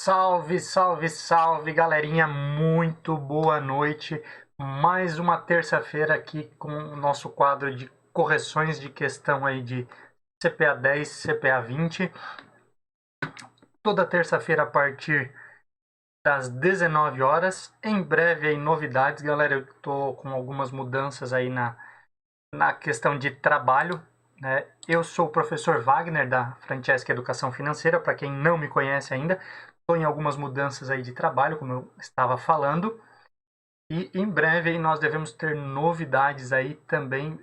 Salve, salve, salve, galerinha! Muito boa noite. Mais uma terça-feira aqui com o nosso quadro de correções de questão aí de CPA 10, CPA 20. Toda terça-feira a partir das 19 horas. Em breve aí novidades, galera. Eu tô com algumas mudanças aí na questão de trabalho, né? Eu sou o professor Wagner da Francesca Educação Financeira, para quem não me conhece ainda. Estou em algumas mudanças aí de trabalho, como eu estava falando, e em breve aí nós devemos ter novidades aí também,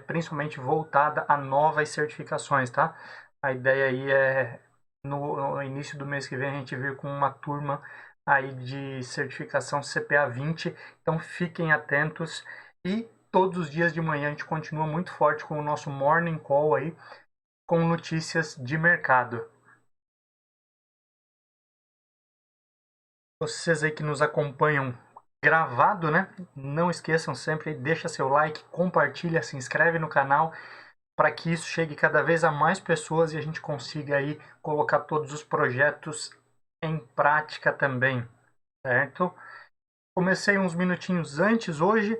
principalmente voltada a novas certificações, tá? A ideia aí é no início do mês que vem a gente vir com uma turma aí de certificação CPA 20, então fiquem atentos e todos os dias de manhã a gente continua muito forte com o nosso Morning Call aí, com notícias de mercado. Vocês aí que nos acompanham gravado, né? Não esqueçam sempre, deixa seu like, compartilha, se inscreve no canal para que isso chegue cada vez a mais pessoas e a gente consiga aí colocar todos os projetos em prática também, certo? Comecei uns minutinhos antes hoje,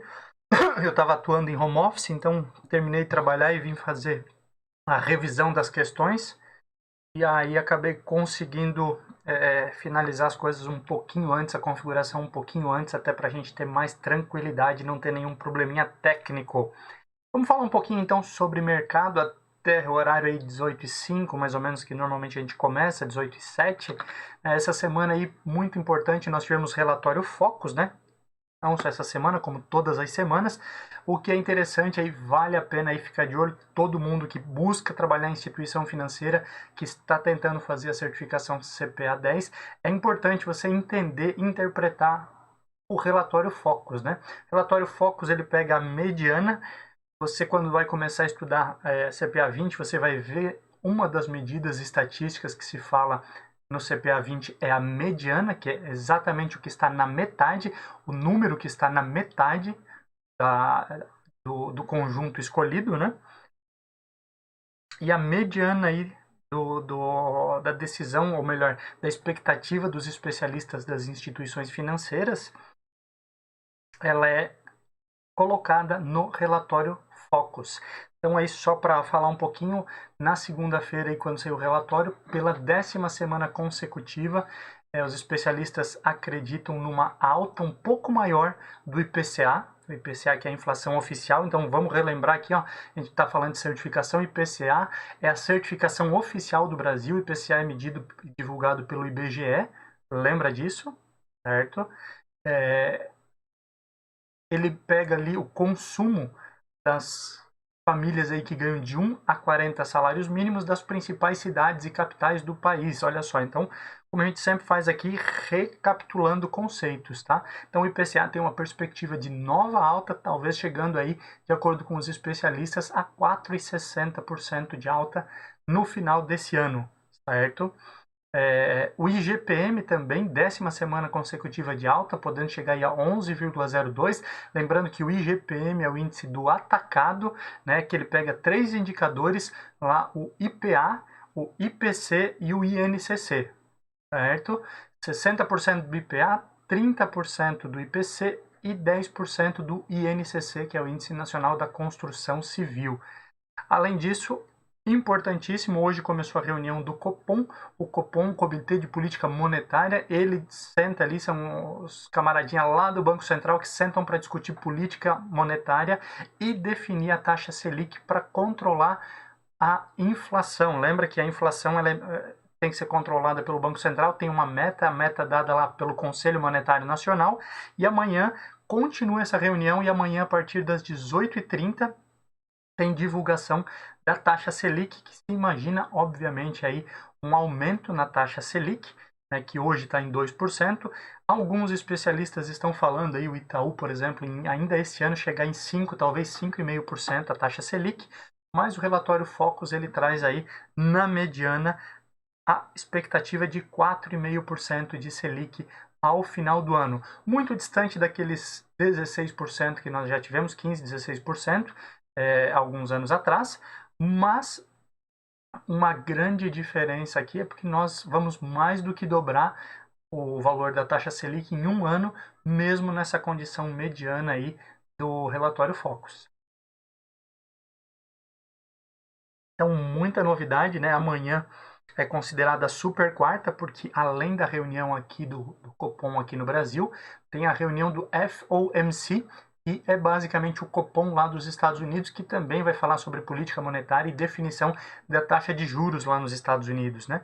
eu estava atuando em home office, então terminei de trabalhar e vim fazer a revisão das questões. E aí acabei conseguindo finalizar as coisas um pouquinho antes, a configuração um pouquinho antes, até para a gente ter mais tranquilidade e não ter nenhum probleminha técnico. Vamos falar um pouquinho então sobre mercado até o horário aí 18h05, mais ou menos, que normalmente a gente começa, 18h07. Essa semana aí, muito importante, nós tivemos relatório Focus, né? Não só essa semana, como todas as semanas. O que é interessante aí, vale a pena aí ficar de olho, todo mundo que busca trabalhar em instituição financeira, que está tentando fazer a certificação CPA 10, é importante você entender, interpretar o relatório Focus, né? O relatório Focus, ele pega a mediana. Você, quando vai começar a estudar CPA 20, você vai ver uma das medidas estatísticas que se fala no CPA 20 é a mediana, que é exatamente o que está na metade, o número que está na metade do conjunto escolhido, né? E a mediana aí da decisão, ou melhor, da expectativa dos especialistas das instituições financeiras, ela é colocada no relatório Focus. Então aí só para falar um pouquinho, na segunda-feira aí quando saiu o relatório, pela 10ª semana consecutiva, os especialistas acreditam numa alta um pouco maior do IPCA, o IPCA que é a inflação oficial. Então vamos relembrar aqui, ó, a gente está falando de certificação. IPCA é a certificação oficial do Brasil. IPCA é medido e divulgado pelo IBGE, lembra disso, certo? Ele pega ali o consumo das famílias aí que ganham de 1 a 40 salários mínimos das principais cidades e capitais do país. Olha só, então, como a gente sempre faz aqui, recapitulando conceitos, tá? Então, o IPCA tem uma perspectiva de nova alta, talvez chegando aí, de acordo com os especialistas, a 4,60% de alta no final desse ano, certo? O IGPM também, 10ª semana consecutiva de alta, podendo chegar aí a 11,02. Lembrando que o IGPM é o índice do atacado, né, que ele pega 3 indicadores, lá o IPA, o IPC e o INCC, certo? 60% do IPA, 30% do IPC e 10% do INCC, que é o Índice Nacional da Construção Civil. Além disso, importantíssimo, hoje começou a reunião do Copom, o Copom, Comitê de Política Monetária, ele senta ali, são os camaradinhas lá do Banco Central que sentam para discutir política monetária e definir a taxa Selic para controlar a inflação. Lembra que a inflação tem que ser controlada pelo Banco Central, tem uma meta, a meta dada lá pelo Conselho Monetário Nacional, e amanhã continua essa reunião, e amanhã a partir das 18h30 tem divulgação da taxa Selic, que se imagina, obviamente, aí um aumento na taxa Selic, né, que hoje está em 2%. Alguns especialistas estão falando aí, o Itaú, por exemplo, em ainda esse ano chegar em 5%, talvez 5,5% a taxa Selic, mas o relatório Focus ele traz aí, na mediana, a expectativa de 4,5% de Selic ao final do ano. Muito distante daqueles 16% que nós já tivemos, 15%, 16%, alguns anos atrás, mas uma grande diferença aqui é porque nós vamos mais do que dobrar o valor da taxa Selic em um ano, mesmo nessa condição mediana aí do relatório Focus. Então, muita novidade, né? Amanhã é considerada super quarta, porque além da reunião aqui do Copom aqui no Brasil, tem a reunião do FOMC, que é basicamente o Copom lá dos Estados Unidos, que também vai falar sobre política monetária e definição da taxa de juros lá nos Estados Unidos, né?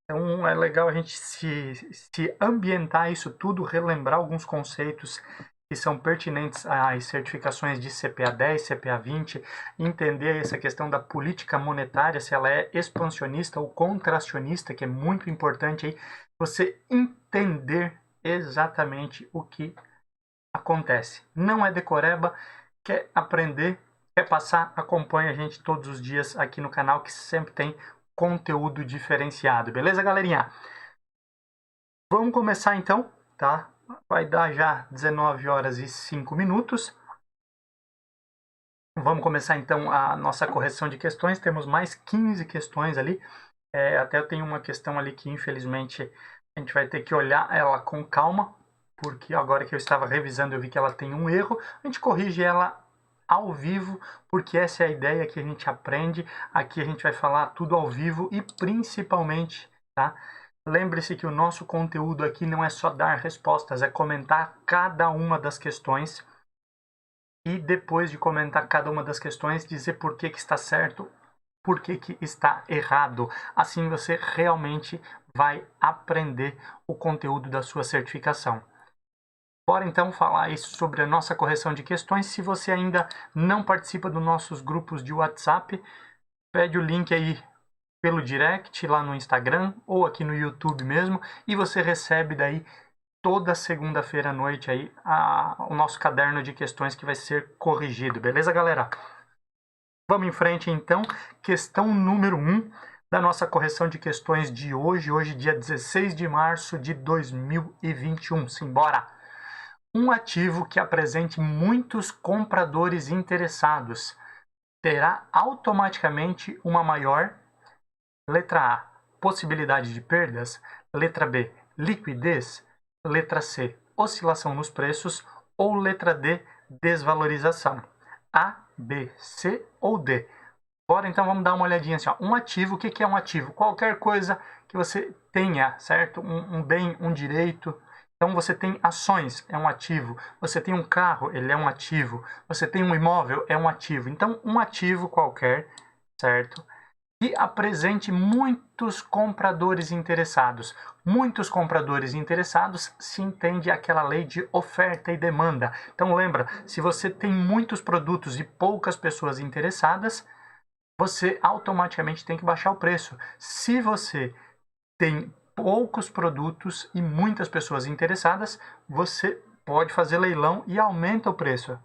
Então é legal a gente se ambientar isso tudo, relembrar alguns conceitos que são pertinentes às certificações de CPA 10, CPA 20, entender essa questão da política monetária, se ela é expansionista ou contracionista, que é muito importante aí, você entender exatamente o que acontece. Não é decoreba, quer aprender, quer passar, acompanha a gente todos os dias aqui no canal, que sempre tem conteúdo diferenciado, beleza, galerinha? Vamos começar então, tá? Vai dar já 19 horas e 5 minutos. Vamos começar então a nossa correção de questões. Temos mais 15 questões ali. Até eu tenho uma questão ali que infelizmente a gente vai ter que olhar ela com calma, porque agora que eu estava revisando eu vi que ela tem um erro. A gente corrige ela ao vivo, porque essa é a ideia que a gente aprende. Aqui a gente vai falar tudo ao vivo e principalmente, tá? Lembre-se que o nosso conteúdo aqui não é só dar respostas, é comentar cada uma das questões e depois de comentar cada uma das questões, dizer por que está certo, por que está errado. Assim você realmente vai aprender o conteúdo da sua certificação. Bora então falar isso sobre a nossa correção de questões. Se você ainda não participa dos nossos grupos de WhatsApp, pede o link aí pelo direct lá no Instagram ou aqui no YouTube mesmo, e você recebe daí toda segunda-feira à noite aí o nosso caderno de questões que vai ser corrigido, beleza, galera? Vamos em frente então, questão número 1 da nossa correção de questões de hoje, dia 16 de março de 2021. Simbora! Um ativo que apresente muitos compradores interessados terá automaticamente uma maior: letra A, possibilidade de perdas. Letra B, liquidez. Letra C, oscilação nos preços. Ou letra D, desvalorização. A, B, C ou D? Bora então, vamos dar uma olhadinha assim, ó. Um ativo, o que é um ativo? Qualquer coisa que você tenha, certo? Um bem, um direito. Então você tem ações, é um ativo. Você tem um carro, ele é um ativo. Você tem um imóvel, é um ativo. Então um ativo qualquer, certo? E apresente muitos compradores interessados. Muitos compradores interessados se entende aquela lei de oferta e demanda. Então lembra, se você tem muitos produtos e poucas pessoas interessadas, você automaticamente tem que baixar o preço. Se você tem poucos produtos e muitas pessoas interessadas, você pode fazer leilão e aumenta o preço.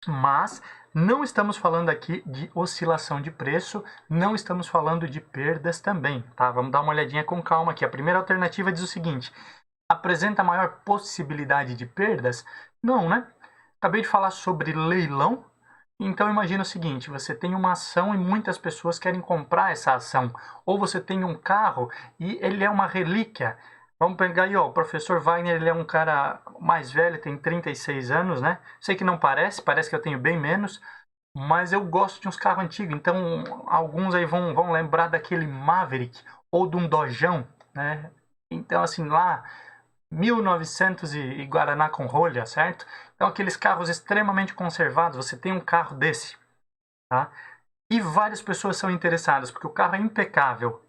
Mas não estamos falando aqui de oscilação de preço, não estamos falando de perdas também, tá? Vamos dar uma olhadinha com calma aqui. A primeira alternativa diz o seguinte: apresenta maior possibilidade de perdas? Não, né? Acabei de falar sobre leilão, então imagina o seguinte: você tem uma ação e muitas pessoas querem comprar essa ação, ou você tem um carro e ele é uma relíquia. Vamos pegar aí, ó, o professor Wagner, ele é um cara mais velho, tem 36 anos, né? Sei que não parece que eu tenho bem menos, mas eu gosto de uns carros antigos, então alguns aí vão lembrar daquele Maverick ou de um Dojão, né? Então, assim, lá, 1900 e Guaraná com rolha, certo? Então, aqueles carros extremamente conservados, você tem um carro desse, tá? E várias pessoas são interessadas, porque o carro é impecável.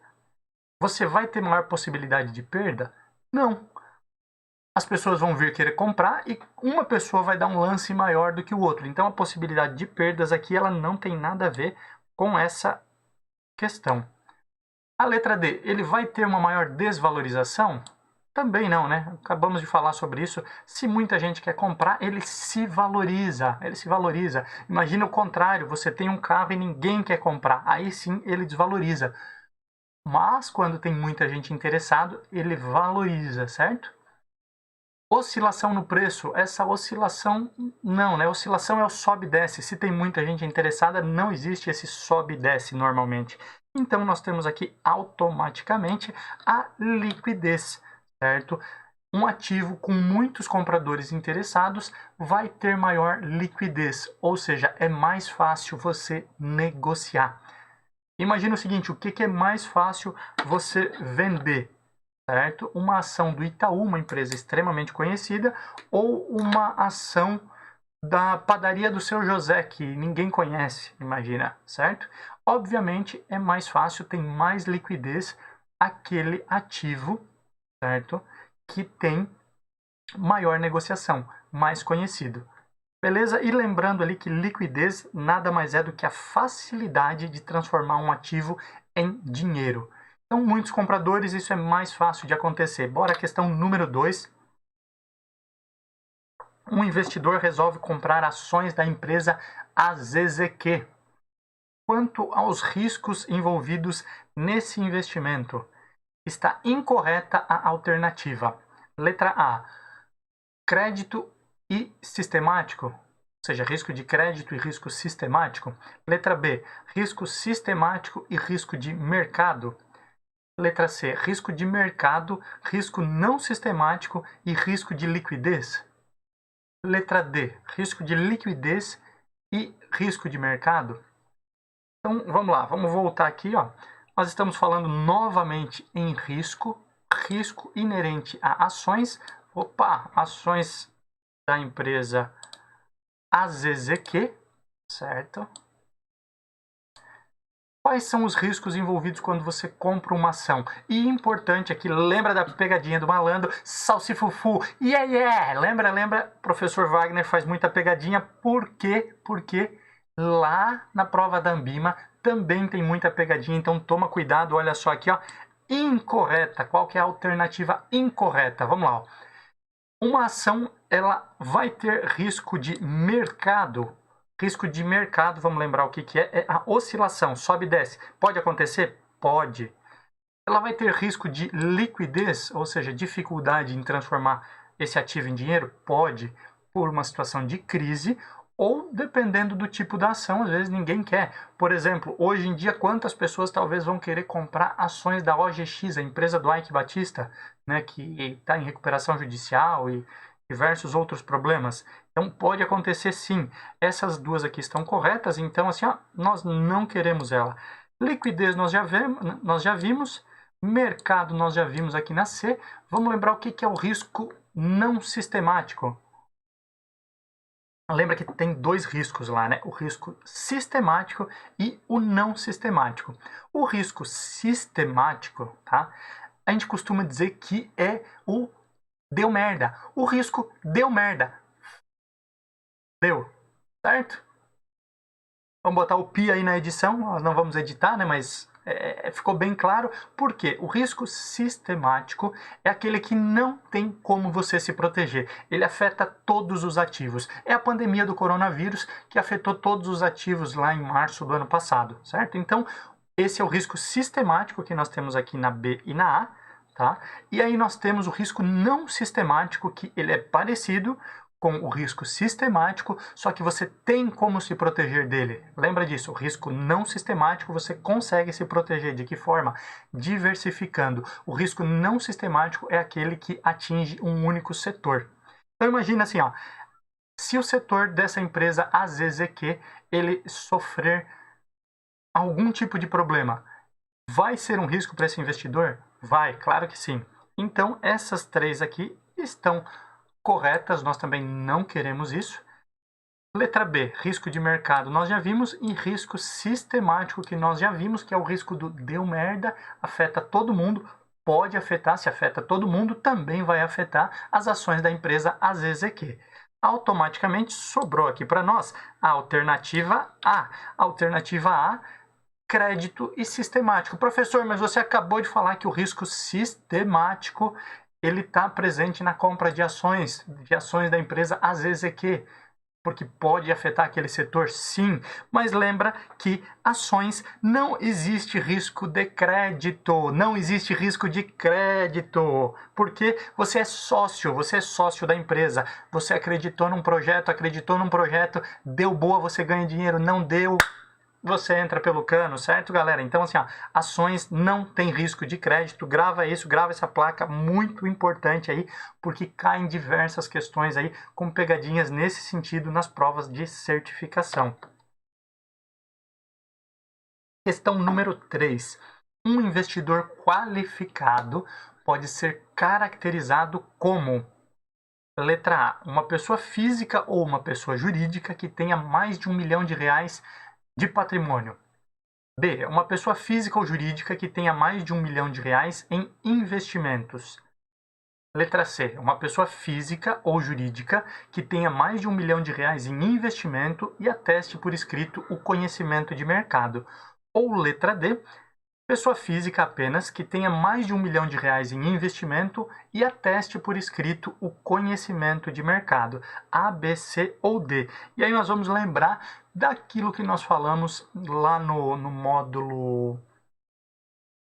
Você vai ter maior possibilidade de perda? Não. As pessoas vão vir querer comprar e uma pessoa vai dar um lance maior do que o outro. Então a possibilidade de perdas aqui ela não tem nada a ver com essa questão. A letra D, ele vai ter uma maior desvalorização? Também não, né? Acabamos de falar sobre isso. Se muita gente quer comprar, ele se valoriza. Ele se valoriza. Imagina o contrário, você tem um carro e ninguém quer comprar. Aí sim ele desvaloriza. Mas quando tem muita gente interessada, ele valoriza, certo? Oscilação no preço, essa oscilação não, né? Oscilação é o sobe e desce. Se tem muita gente interessada, não existe esse sobe e desce normalmente. Então, nós temos aqui automaticamente a liquidez, certo? Um ativo com muitos compradores interessados vai ter maior liquidez, ou seja, é mais fácil você negociar. Imagina o seguinte, o que é mais fácil você vender, certo? Uma ação do Itaú, uma empresa extremamente conhecida, ou uma ação da padaria do seu José, que ninguém conhece, imagina, certo? Obviamente é mais fácil, tem mais liquidez aquele ativo, certo? Que tem maior negociação, mais conhecido. Beleza? E lembrando ali que liquidez nada mais é do que a facilidade de transformar um ativo em dinheiro. Então, muitos compradores, isso é mais fácil de acontecer. Bora à questão número 2. Um investidor resolve comprar ações da empresa AZZQ. Quanto aos riscos envolvidos nesse investimento, está incorreta a alternativa. Letra A, crédito e sistemático, ou seja, risco de crédito e risco sistemático. Letra B, risco sistemático e risco de mercado. Letra C, risco de mercado, risco não sistemático e risco de liquidez. Letra D, risco de liquidez e risco de mercado. Então, vamos lá, vamos voltar aqui, ó. Nós estamos falando novamente em risco, risco inerente a ações. Opa, ações da empresa AZZQ, certo? Quais são os riscos envolvidos quando você compra uma ação? E importante aqui, lembra da pegadinha do malandro, salsifufu, yeah! Lembra? Professor Wagner faz muita pegadinha, por quê? Porque lá na prova da Anbima também tem muita pegadinha, então toma cuidado, olha só aqui, ó, incorreta, qual que é a alternativa incorreta? Vamos lá, ó. Uma ação, ela vai ter risco de mercado. Risco de mercado, vamos lembrar o que é? É a oscilação, sobe e desce. Pode acontecer? Pode. Ela vai ter risco de liquidez, ou seja, dificuldade em transformar esse ativo em dinheiro? Pode, por uma situação de crise, ou dependendo do tipo da ação, às vezes ninguém quer. Por exemplo, hoje em dia, quantas pessoas talvez vão querer comprar ações da OGX, a empresa do Ike Batista, né, que está em recuperação judicial e diversos outros problemas. Então pode acontecer sim. Essas duas aqui estão corretas, então assim, ó, nós não queremos ela. Liquidez nós já vimos, mercado nós já vimos aqui na C. Vamos lembrar o que é o risco não sistemático. Lembra que tem dois riscos lá, né? O risco sistemático e o não sistemático. O risco sistemático, tá? A gente costuma dizer que é o deu merda. O risco deu merda. Deu, certo? Vamos botar o pi aí na edição, nós não vamos editar, né? Mas ficou bem claro. Por quê? O risco sistemático é aquele que não tem como você se proteger. Ele afeta todos os ativos. É a pandemia do coronavírus que afetou todos os ativos lá em março do ano passado, certo? Então, esse é o risco sistemático que nós temos aqui na B e na A, tá? E aí nós temos o risco não sistemático, que ele é parecido com o risco sistemático, só que você tem como se proteger dele. Lembra disso, o risco não sistemático você consegue se proteger. De que forma? Diversificando. O risco não sistemático é aquele que atinge um único setor. Então imagina assim, ó, se o setor dessa empresa AZZQ, ele sofrer algum tipo de problema, vai ser um risco para esse investidor? Vai, claro que sim. Então essas três aqui estão corretas, nós também não queremos isso. Letra B, risco de mercado, nós já vimos, e risco sistemático, que nós já vimos, que é o risco do deu merda, afeta todo mundo, pode afetar, se afeta todo mundo, também vai afetar as ações da empresa AZZQ. Automaticamente sobrou aqui para nós a alternativa A. Alternativa A, crédito e sistemático. Professor, mas você acabou de falar que o risco sistemático ele está presente na compra de ações da empresa AZZQ, porque pode afetar aquele setor, sim, mas lembra que ações não existe risco de crédito, não existe risco de crédito, porque você é sócio da empresa, você acreditou num projeto, deu boa, você ganha dinheiro, não deu, você entra pelo cano, certo, galera? Então, assim, ó, ações não tem risco de crédito. Grava isso, grava essa placa, muito importante aí, porque caem diversas questões aí, com pegadinhas nesse sentido nas provas de certificação. Questão número 3. Um investidor qualificado pode ser caracterizado como: letra A, uma pessoa física ou uma pessoa jurídica que tenha mais de R$1 milhão de patrimônio. B, uma pessoa física ou jurídica que tenha mais de R$1 milhão em investimentos. Letra C, uma pessoa física ou jurídica que tenha mais de R$1 milhão em investimento e ateste por escrito o conhecimento de mercado. Ou letra D, pessoa física apenas que tenha mais de R$1 milhão em investimento e ateste por escrito o conhecimento de mercado. A, B, C ou D. E aí nós vamos lembrar daquilo que nós falamos lá no módulo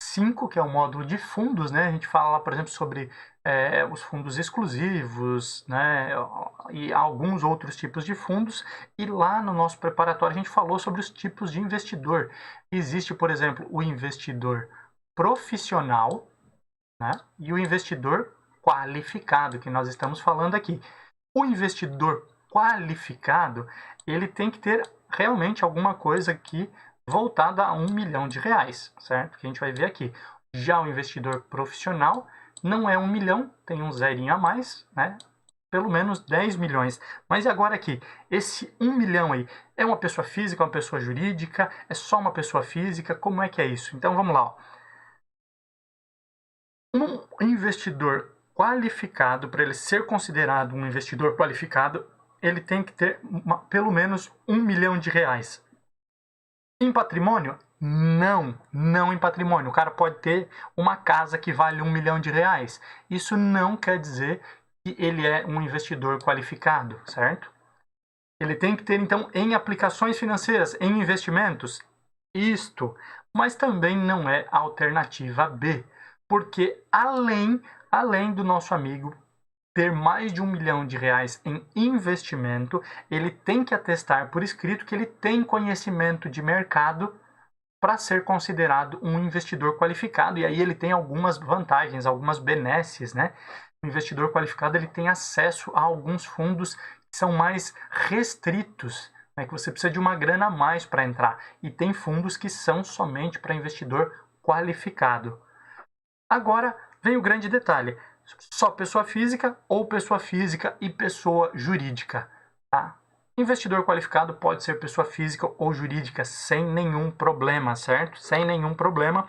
5, que é o módulo de fundos, né? A gente fala lá, por exemplo, sobre os fundos exclusivos, né? E alguns outros tipos de fundos. E lá no nosso preparatório a gente falou sobre os tipos de investidor. Existe, por exemplo, o investidor profissional, né? E o investidor qualificado, que nós estamos falando aqui. O investidor qualificado, ele tem que ter realmente alguma coisa aqui voltada a R$1 milhão, certo? Que a gente vai ver aqui. Já o investidor profissional não é 1 milhão, tem um zerinho a mais, né? Pelo menos 10 milhões. Mas e agora aqui? Esse 1 milhão aí é uma pessoa física, uma pessoa jurídica? É só uma pessoa física? Como é que é isso? Então vamos lá. Ó. Um investidor qualificado, para ele ser considerado um investidor qualificado, ele tem que ter pelo menos R$1 milhão. Em patrimônio? Não em patrimônio. O cara pode ter uma casa que vale R$1 milhão. Isso não quer dizer que ele é um investidor qualificado, certo? Ele tem que ter, então, em aplicações financeiras, em investimentos, isto. Mas também não é a alternativa B. Porque além do nosso amigo ter mais de R$1 milhão em investimento, ele tem que atestar por escrito que ele tem conhecimento de mercado para ser considerado um investidor qualificado. E aí ele tem algumas vantagens, algumas benesses, né? O investidor qualificado ele tem acesso a alguns fundos que são mais restritos, né? Que você precisa de uma grana a mais para entrar. E tem fundos que são somente para investidor qualificado. Agora vem o grande detalhe. Só pessoa física ou pessoa física e pessoa jurídica, tá? Investidor qualificado pode ser pessoa física ou jurídica sem nenhum problema, certo? Sem nenhum problema.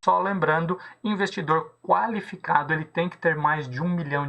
Só lembrando, investidor qualificado ele tem que ter mais de R$1 milhão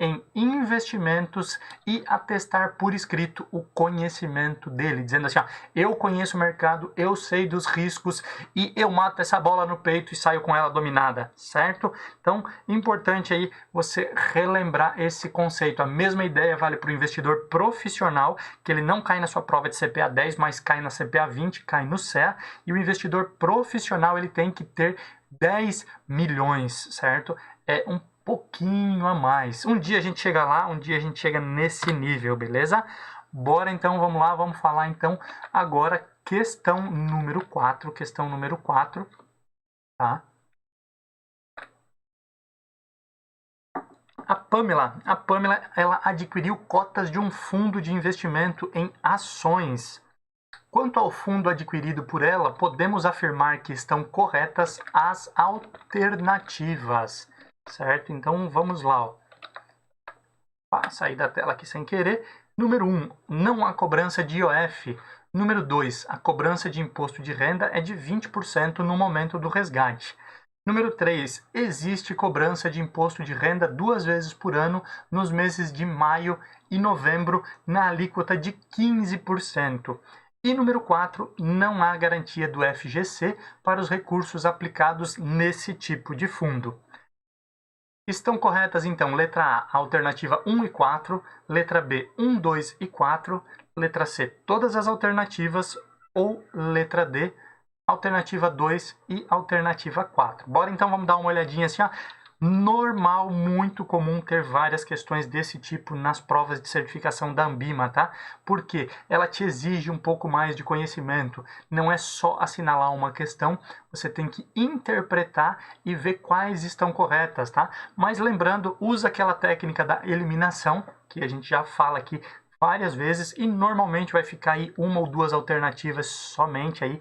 em investimentos e atestar por escrito o conhecimento dele, dizendo assim, ó, eu conheço o mercado, eu sei dos riscos e eu mato essa bola no peito e saio com ela dominada, certo? Então, importante aí você relembrar esse conceito. A mesma ideia vale para o investidor profissional, que ele não cai na sua prova de CPA 10, mas cai na CPA 20, cai no CEA, e o investidor profissional ele tem que ter 10 milhões, certo? É um pouquinho a mais. Um dia a gente chega lá, um dia a gente chega nesse nível, beleza? Bora então, vamos lá, vamos falar então agora questão número 4, tá? A Pamela, ela adquiriu cotas de um fundo de investimento em ações. Quanto ao fundo adquirido por ela, podemos afirmar que estão corretas as alternativas, certo? Então vamos lá. Ó. Sair da tela aqui sem querer. Número 1, não há cobrança de IOF. Número 2, a cobrança de imposto de renda é de 20% no momento do resgate. Número 3, existe cobrança de imposto de renda 2 vezes por ano nos meses de maio e novembro na alíquota de 15%. E número 4, não há garantia do FGC para os recursos aplicados nesse tipo de fundo. Estão corretas então, letra A, alternativa 1 e 4, letra B, 1, 2 e 4, letra C, todas as alternativas, ou letra D, alternativa 2 e alternativa 4. Bora então, vamos dar uma olhadinha assim, ó. Normal, muito comum ter várias questões desse tipo nas provas de certificação da Anbima, tá? Porque ela te exige um pouco mais de conhecimento. Não é só assinalar uma questão, você tem que interpretar e ver quais estão corretas, tá? Mas lembrando, usa aquela técnica da eliminação, que a gente já fala aqui várias vezes, e normalmente vai ficar aí uma ou duas alternativas somente aí,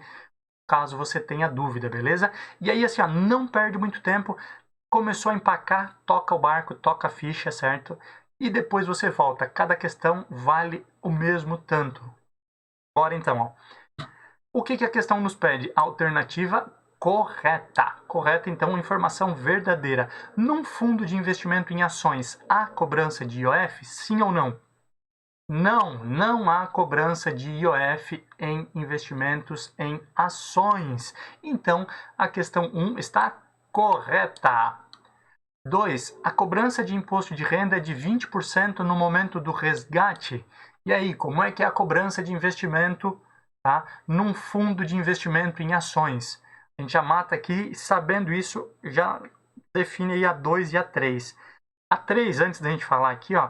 caso você tenha dúvida, beleza? E aí, assim, ó, não perde muito tempo. Começou a empacar, toca o barco, toca a ficha, certo? E depois você volta. Cada questão vale o mesmo tanto. Bora então, ó. O que a questão nos pede? Alternativa correta. Correta, então, informação verdadeira. Num fundo de investimento em ações, há cobrança de IOF? Sim ou não? Não, não há cobrança de IOF em investimentos em ações. Então, a questão 1 está correta. 2. A cobrança de imposto de renda é de 20% no momento do resgate. E aí, como é que é a cobrança de investimento, tá, num fundo de investimento em ações? A gente já mata aqui, sabendo isso, já define aí a 2 e a 3. A 3, antes da gente falar aqui, ó,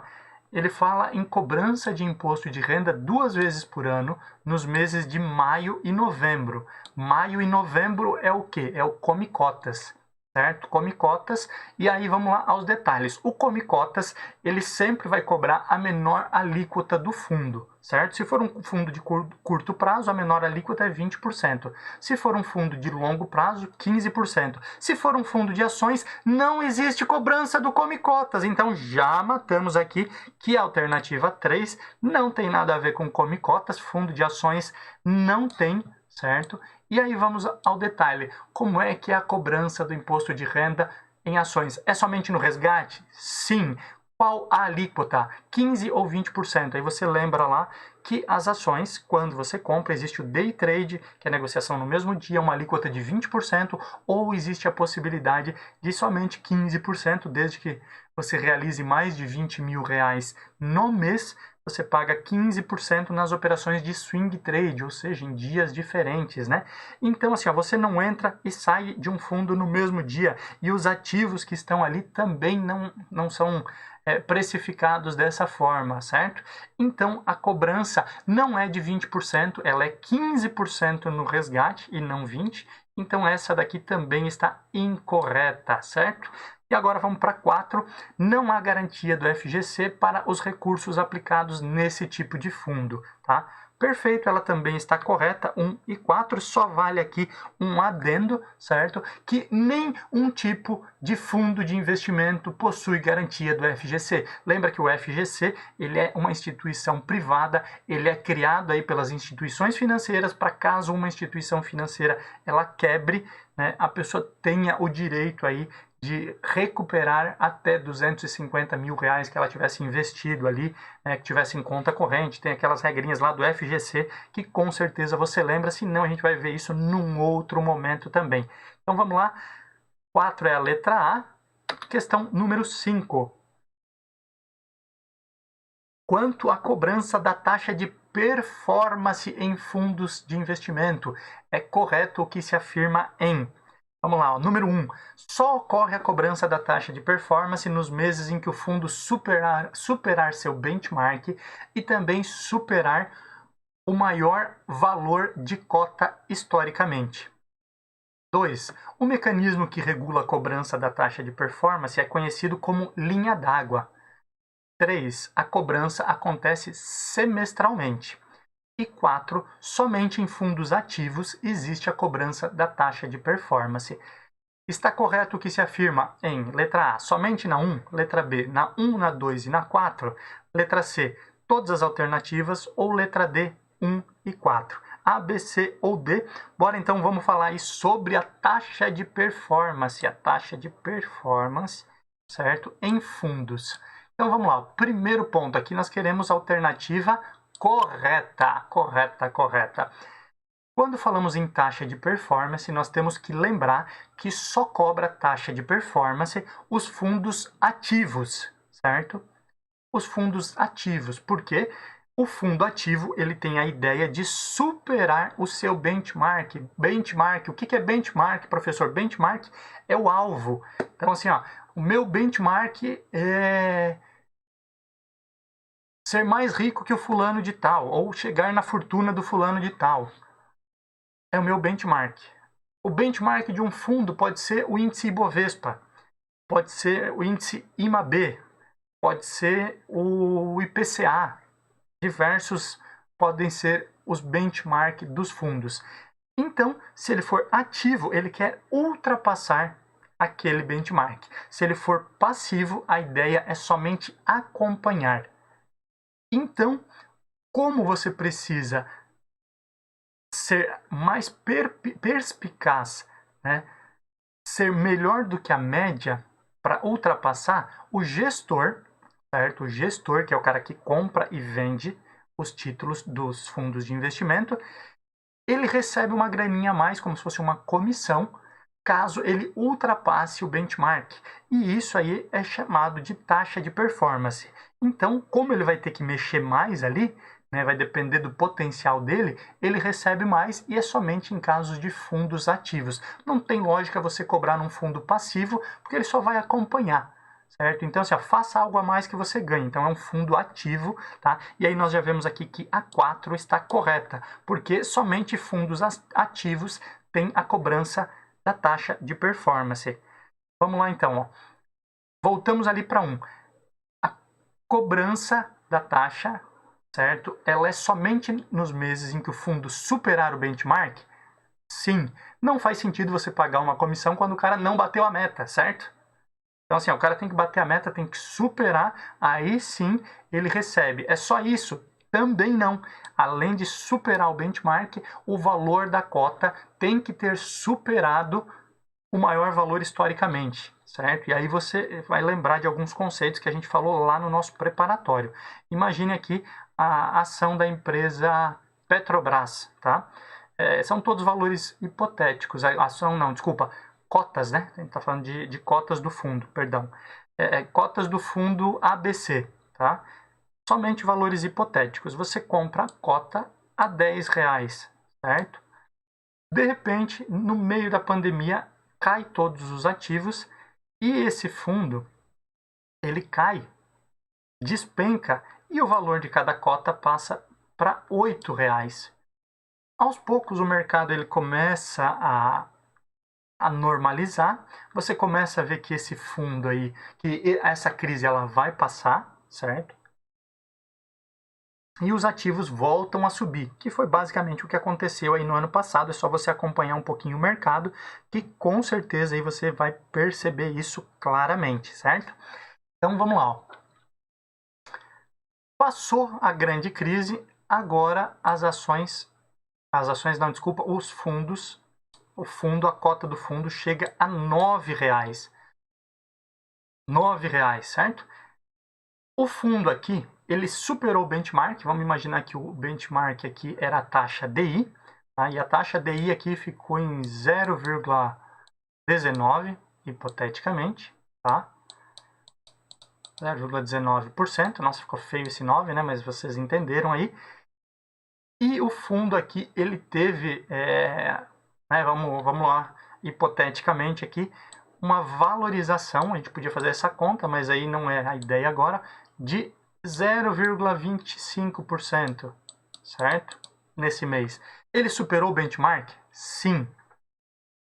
ele fala em cobrança de imposto de renda 2 vezes por ano nos meses de maio e novembro. Maio e novembro é o quê? É o Come Cotas, certo? Come Cotas, e aí vamos lá aos detalhes. O Come Cotas, ele sempre vai cobrar a menor alíquota do fundo, certo? Se for um fundo de curto prazo, a menor alíquota é 20%. Se for um fundo de longo prazo, 15%. Se for um fundo de ações, não existe cobrança do Come Cotas. Então já matamos aqui que a alternativa 3 não tem nada a ver com Come Cotas, fundo de ações não tem, certo? E aí vamos ao detalhe. Como é que é a cobrança do imposto de renda em ações? É somente no resgate? Sim. Qual a alíquota? 15% ou 20%. Aí você lembra lá que as ações, quando você compra, existe o day trade, que é a negociação no mesmo dia, uma alíquota de 20%, ou existe a possibilidade de somente 15%, desde que você realize mais de 20 mil reais no mês, você paga 15% nas operações de swing trade, ou seja, em dias diferentes, né? Então, assim, ó, você não entra e sai de um fundo no mesmo dia, e os ativos que estão ali também não são precificados dessa forma, certo? Então, a cobrança não é de 20%, ela é 15% no resgate e não 20%. Então, essa daqui também está incorreta, certo? E agora vamos para 4. Não há garantia do FGC para os recursos aplicados nesse tipo de fundo, tá? Perfeito, ela também está correta, 1 e 4, só vale aqui um adendo, certo? Que nem um tipo de fundo de investimento possui garantia do FGC. Lembra que o FGC, ele é uma instituição privada, ele é criado aí pelas instituições financeiras para caso uma instituição financeira ela quebre, né, a pessoa tenha o direito aí de recuperar até 250 mil reais que ela tivesse investido ali, né, que tivesse em conta corrente. Tem aquelas regrinhas lá do FGC que com certeza você lembra, senão a gente vai ver isso num outro momento também. Então vamos lá, 4 é a letra A, questão número 5. Quanto à cobrança da taxa de performance em fundos de investimento, é correto o que se afirma em... Vamos lá, ó. Número 1. Só ocorre a cobrança da taxa de performance nos meses em que o fundo superar seu benchmark e também superar o maior valor de cota historicamente. 2. O mecanismo que regula a cobrança da taxa de performance é conhecido como linha d'água. 3. A cobrança acontece semestralmente. E 4. Somente em fundos ativos existe a cobrança da taxa de performance. Está correto o que se afirma em letra A, somente na 1, letra B, na 1, na 2 e na 4, letra C, todas as alternativas, ou letra D, 1 e 4. A, B, C ou D. Bora então, vamos falar aí sobre a taxa de performance, certo? Em fundos. Então vamos lá, o primeiro ponto aqui nós queremos a alternativa correta. Quando falamos em taxa de performance, nós temos que lembrar que só cobra taxa de performance os fundos ativos, certo? Os fundos ativos, porque o fundo ativo ele tem a ideia de superar o seu benchmark. Benchmark, o que é benchmark, professor? Benchmark é o alvo. Então, assim, ó, o meu benchmark é ser mais rico que o fulano de tal, ou chegar na fortuna do fulano de tal. É o meu benchmark. O benchmark de um fundo pode ser o índice Ibovespa, pode ser o índice IMAB, pode ser o IPCA. Diversos podem ser os benchmark dos fundos. Então, se ele for ativo, ele quer ultrapassar aquele benchmark. Se ele for passivo, a ideia é somente acompanhar. Então, como você precisa ser mais perspicaz, né? Ser melhor do que a média para ultrapassar, o gestor, certo? O gestor, que é o cara que compra e vende os títulos dos fundos de investimento, ele recebe uma graninha a mais, como se fosse uma comissão, caso ele ultrapasse o benchmark. E isso aí é chamado de taxa de performance. Então, como ele vai ter que mexer mais ali, né, vai depender do potencial dele, ele recebe mais e é somente em casos de fundos ativos. Não tem lógica você cobrar num fundo passivo, porque ele só vai acompanhar. Certo? Então, assim, faça algo a mais que você ganhe. Então, é um fundo ativo, tá? E aí nós já vemos aqui que a 4 está correta, porque somente fundos ativos têm a cobrança da taxa de performance. Vamos lá, então. Ó. Voltamos ali para 1. A cobrança da taxa, certo? Ela é somente nos meses em que o fundo superar o benchmark? Sim. Não faz sentido você pagar uma comissão quando o cara não bateu a meta, certo? Então, assim, ó, o cara tem que bater a meta, tem que superar, aí sim ele recebe. É só isso? Também não. Além de superar o benchmark, o valor da cota tem que ter superado o maior valor historicamente, certo? E aí você vai lembrar de alguns conceitos que a gente falou lá no nosso preparatório. Imagine aqui a ação da empresa Petrobras, tá? São todos valores hipotéticos. A ação não, desculpa, cotas, né? A gente está falando de cotas do fundo, perdão. Cotas do fundo ABC, tá? Somente valores hipotéticos. Você compra a cota a R$ 10, certo? De repente, no meio da pandemia, cai todos os ativos e esse fundo, ele cai, despenca e o valor de cada cota passa para R$ 8. Aos poucos o mercado ele começa a normalizar, você começa a ver que esse fundo aí, que essa crise ela vai passar, certo? E os ativos voltam a subir, que foi basicamente o que aconteceu aí no ano passado. É só você acompanhar um pouquinho o mercado, que com certeza aí você vai perceber isso claramente, certo? Então vamos lá. Ó. Passou a grande crise, agora os fundos, a cota do fundo chega a R$ 9. R$ 9, certo? O fundo aqui, ele superou o benchmark. Vamos imaginar que o benchmark aqui era a taxa DI. Tá? E a taxa DI aqui ficou em 0,19, hipoteticamente. Tá? 0,19%. Nossa, ficou feio esse 9, né? Mas vocês entenderam aí. E o fundo aqui, ele teve, vamos lá, hipoteticamente aqui, uma valorização, a gente podia fazer essa conta, mas aí não é a ideia agora, de 0,25%, certo? Nesse mês. Ele superou o benchmark? Sim.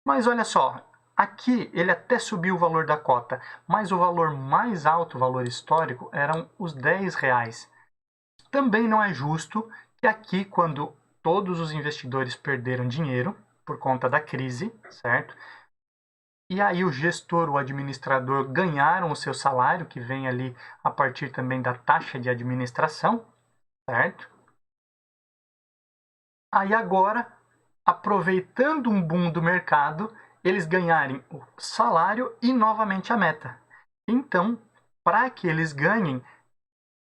Mas olha só, aqui ele até subiu o valor da cota, mas o valor mais alto, o valor histórico, eram os R$ 10. Também não é justo que aqui, quando todos os investidores perderam dinheiro por conta da crise, certo? E aí o gestor, o administrador ganharam o seu salário, que vem ali a partir também da taxa de administração, certo? Aí agora, aproveitando um boom do mercado, eles ganharem o salário e novamente a meta. Então, para que eles ganhem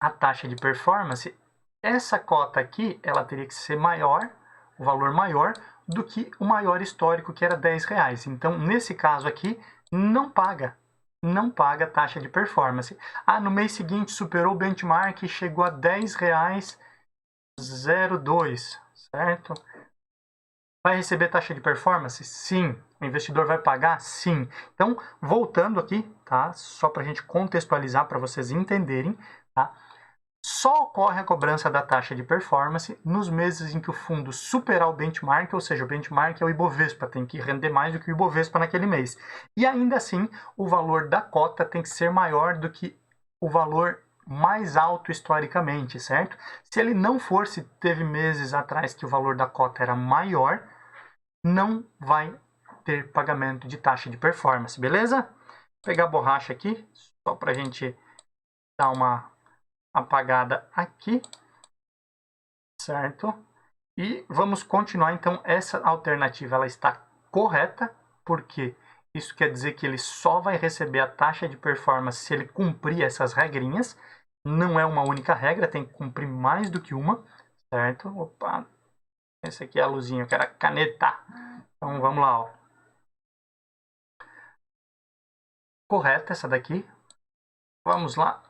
a taxa de performance, essa cota aqui ela teria que ser maior, o valor maior, do que o maior histórico, que era R$ 10. Então, nesse caso aqui, não paga taxa de performance. No mês seguinte superou o benchmark e chegou a R$ 10,02, certo? Vai receber taxa de performance? Sim. O investidor vai pagar? Sim. Então, voltando aqui, tá? Só para a gente contextualizar, para vocês entenderem, tá? Só ocorre a cobrança da taxa de performance nos meses em que o fundo superar o benchmark, ou seja, o benchmark é o Ibovespa, tem que render mais do que o Ibovespa naquele mês. E ainda assim, o valor da cota tem que ser maior do que o valor mais alto historicamente, certo? Se ele não for, se teve meses atrás que o valor da cota era maior, não vai ter pagamento de taxa de performance, beleza? Vou pegar a borracha aqui, só para a gente dar uma apagada aqui, certo? E vamos continuar, então, essa alternativa ela está correta, porque isso quer dizer que ele só vai receber a taxa de performance se ele cumprir essas regrinhas, não é uma única regra, tem que cumprir mais do que uma, certo? Opa, esse aqui é a luzinha, eu quero a caneta. Então, vamos lá, ó. Correta essa daqui. Vamos lá.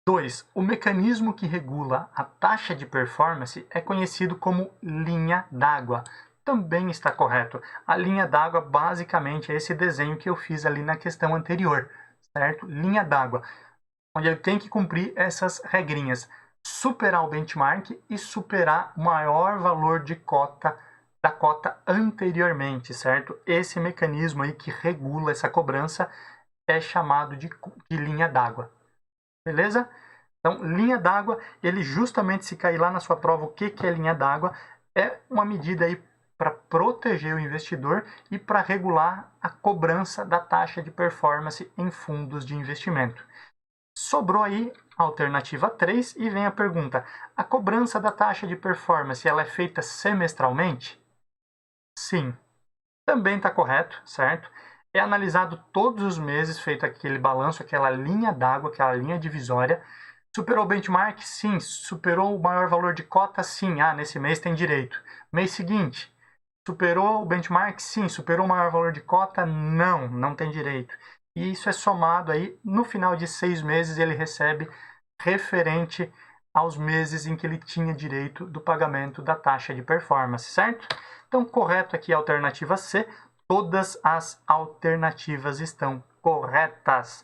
2. O mecanismo que regula a taxa de performance é conhecido como linha d'água. Também está correto. A linha d'água basicamente é esse desenho que eu fiz ali na questão anterior, certo? Linha d'água, onde ele tem que cumprir essas regrinhas. Superar o benchmark e superar o maior valor de cota da cota anteriormente, certo? Esse mecanismo aí que regula essa cobrança é chamado de linha d'água. Beleza? Então, linha d'água, ele justamente, se cair lá na sua prova o que é linha d'água, é uma medida aí para proteger o investidor e para regular a cobrança da taxa de performance em fundos de investimento. Sobrou aí a alternativa 3 e vem a pergunta: a cobrança da taxa de performance ela é feita semestralmente? Sim. Também está correto, certo? É analisado todos os meses, feito aquele balanço, aquela linha d'água, aquela linha divisória. Superou o benchmark? Sim. Superou o maior valor de cota? Sim. Ah, nesse mês tem direito. Mês seguinte, superou o benchmark? Sim. Superou o maior valor de cota? Não, não tem direito. E isso é somado aí, no final de 6 meses ele recebe referente aos meses em que ele tinha direito do pagamento da taxa de performance, certo? Então, correto aqui a alternativa C. Todas as alternativas estão corretas.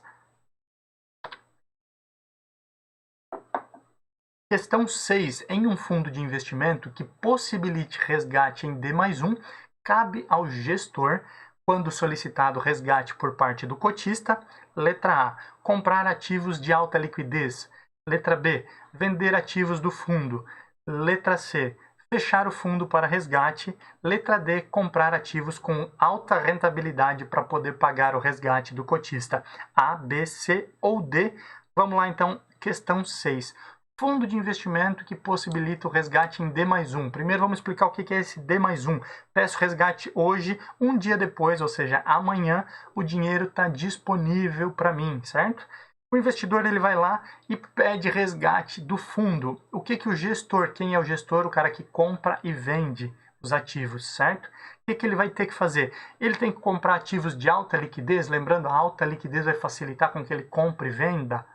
Questão 6. Em um fundo de investimento que possibilite resgate em D+1, cabe ao gestor, quando solicitado resgate por parte do cotista, letra A, comprar ativos de alta liquidez. Letra B, vender ativos do fundo. Letra C, fechar o fundo para resgate. Letra D, comprar ativos com alta rentabilidade para poder pagar o resgate do cotista. A, B, C ou D. Vamos lá então, questão 6. Fundo de investimento que possibilita o resgate em D+1. Primeiro vamos explicar o que é esse D+1. Peço resgate hoje, um dia depois, ou seja, amanhã, o dinheiro está disponível para mim, certo? O investidor ele vai lá e pede resgate do fundo. O que o gestor, quem é o gestor? O cara que compra e vende os ativos, certo? O que ele vai ter que fazer? Ele tem que comprar ativos de alta liquidez, lembrando, a alta liquidez vai facilitar com que ele compre e venda.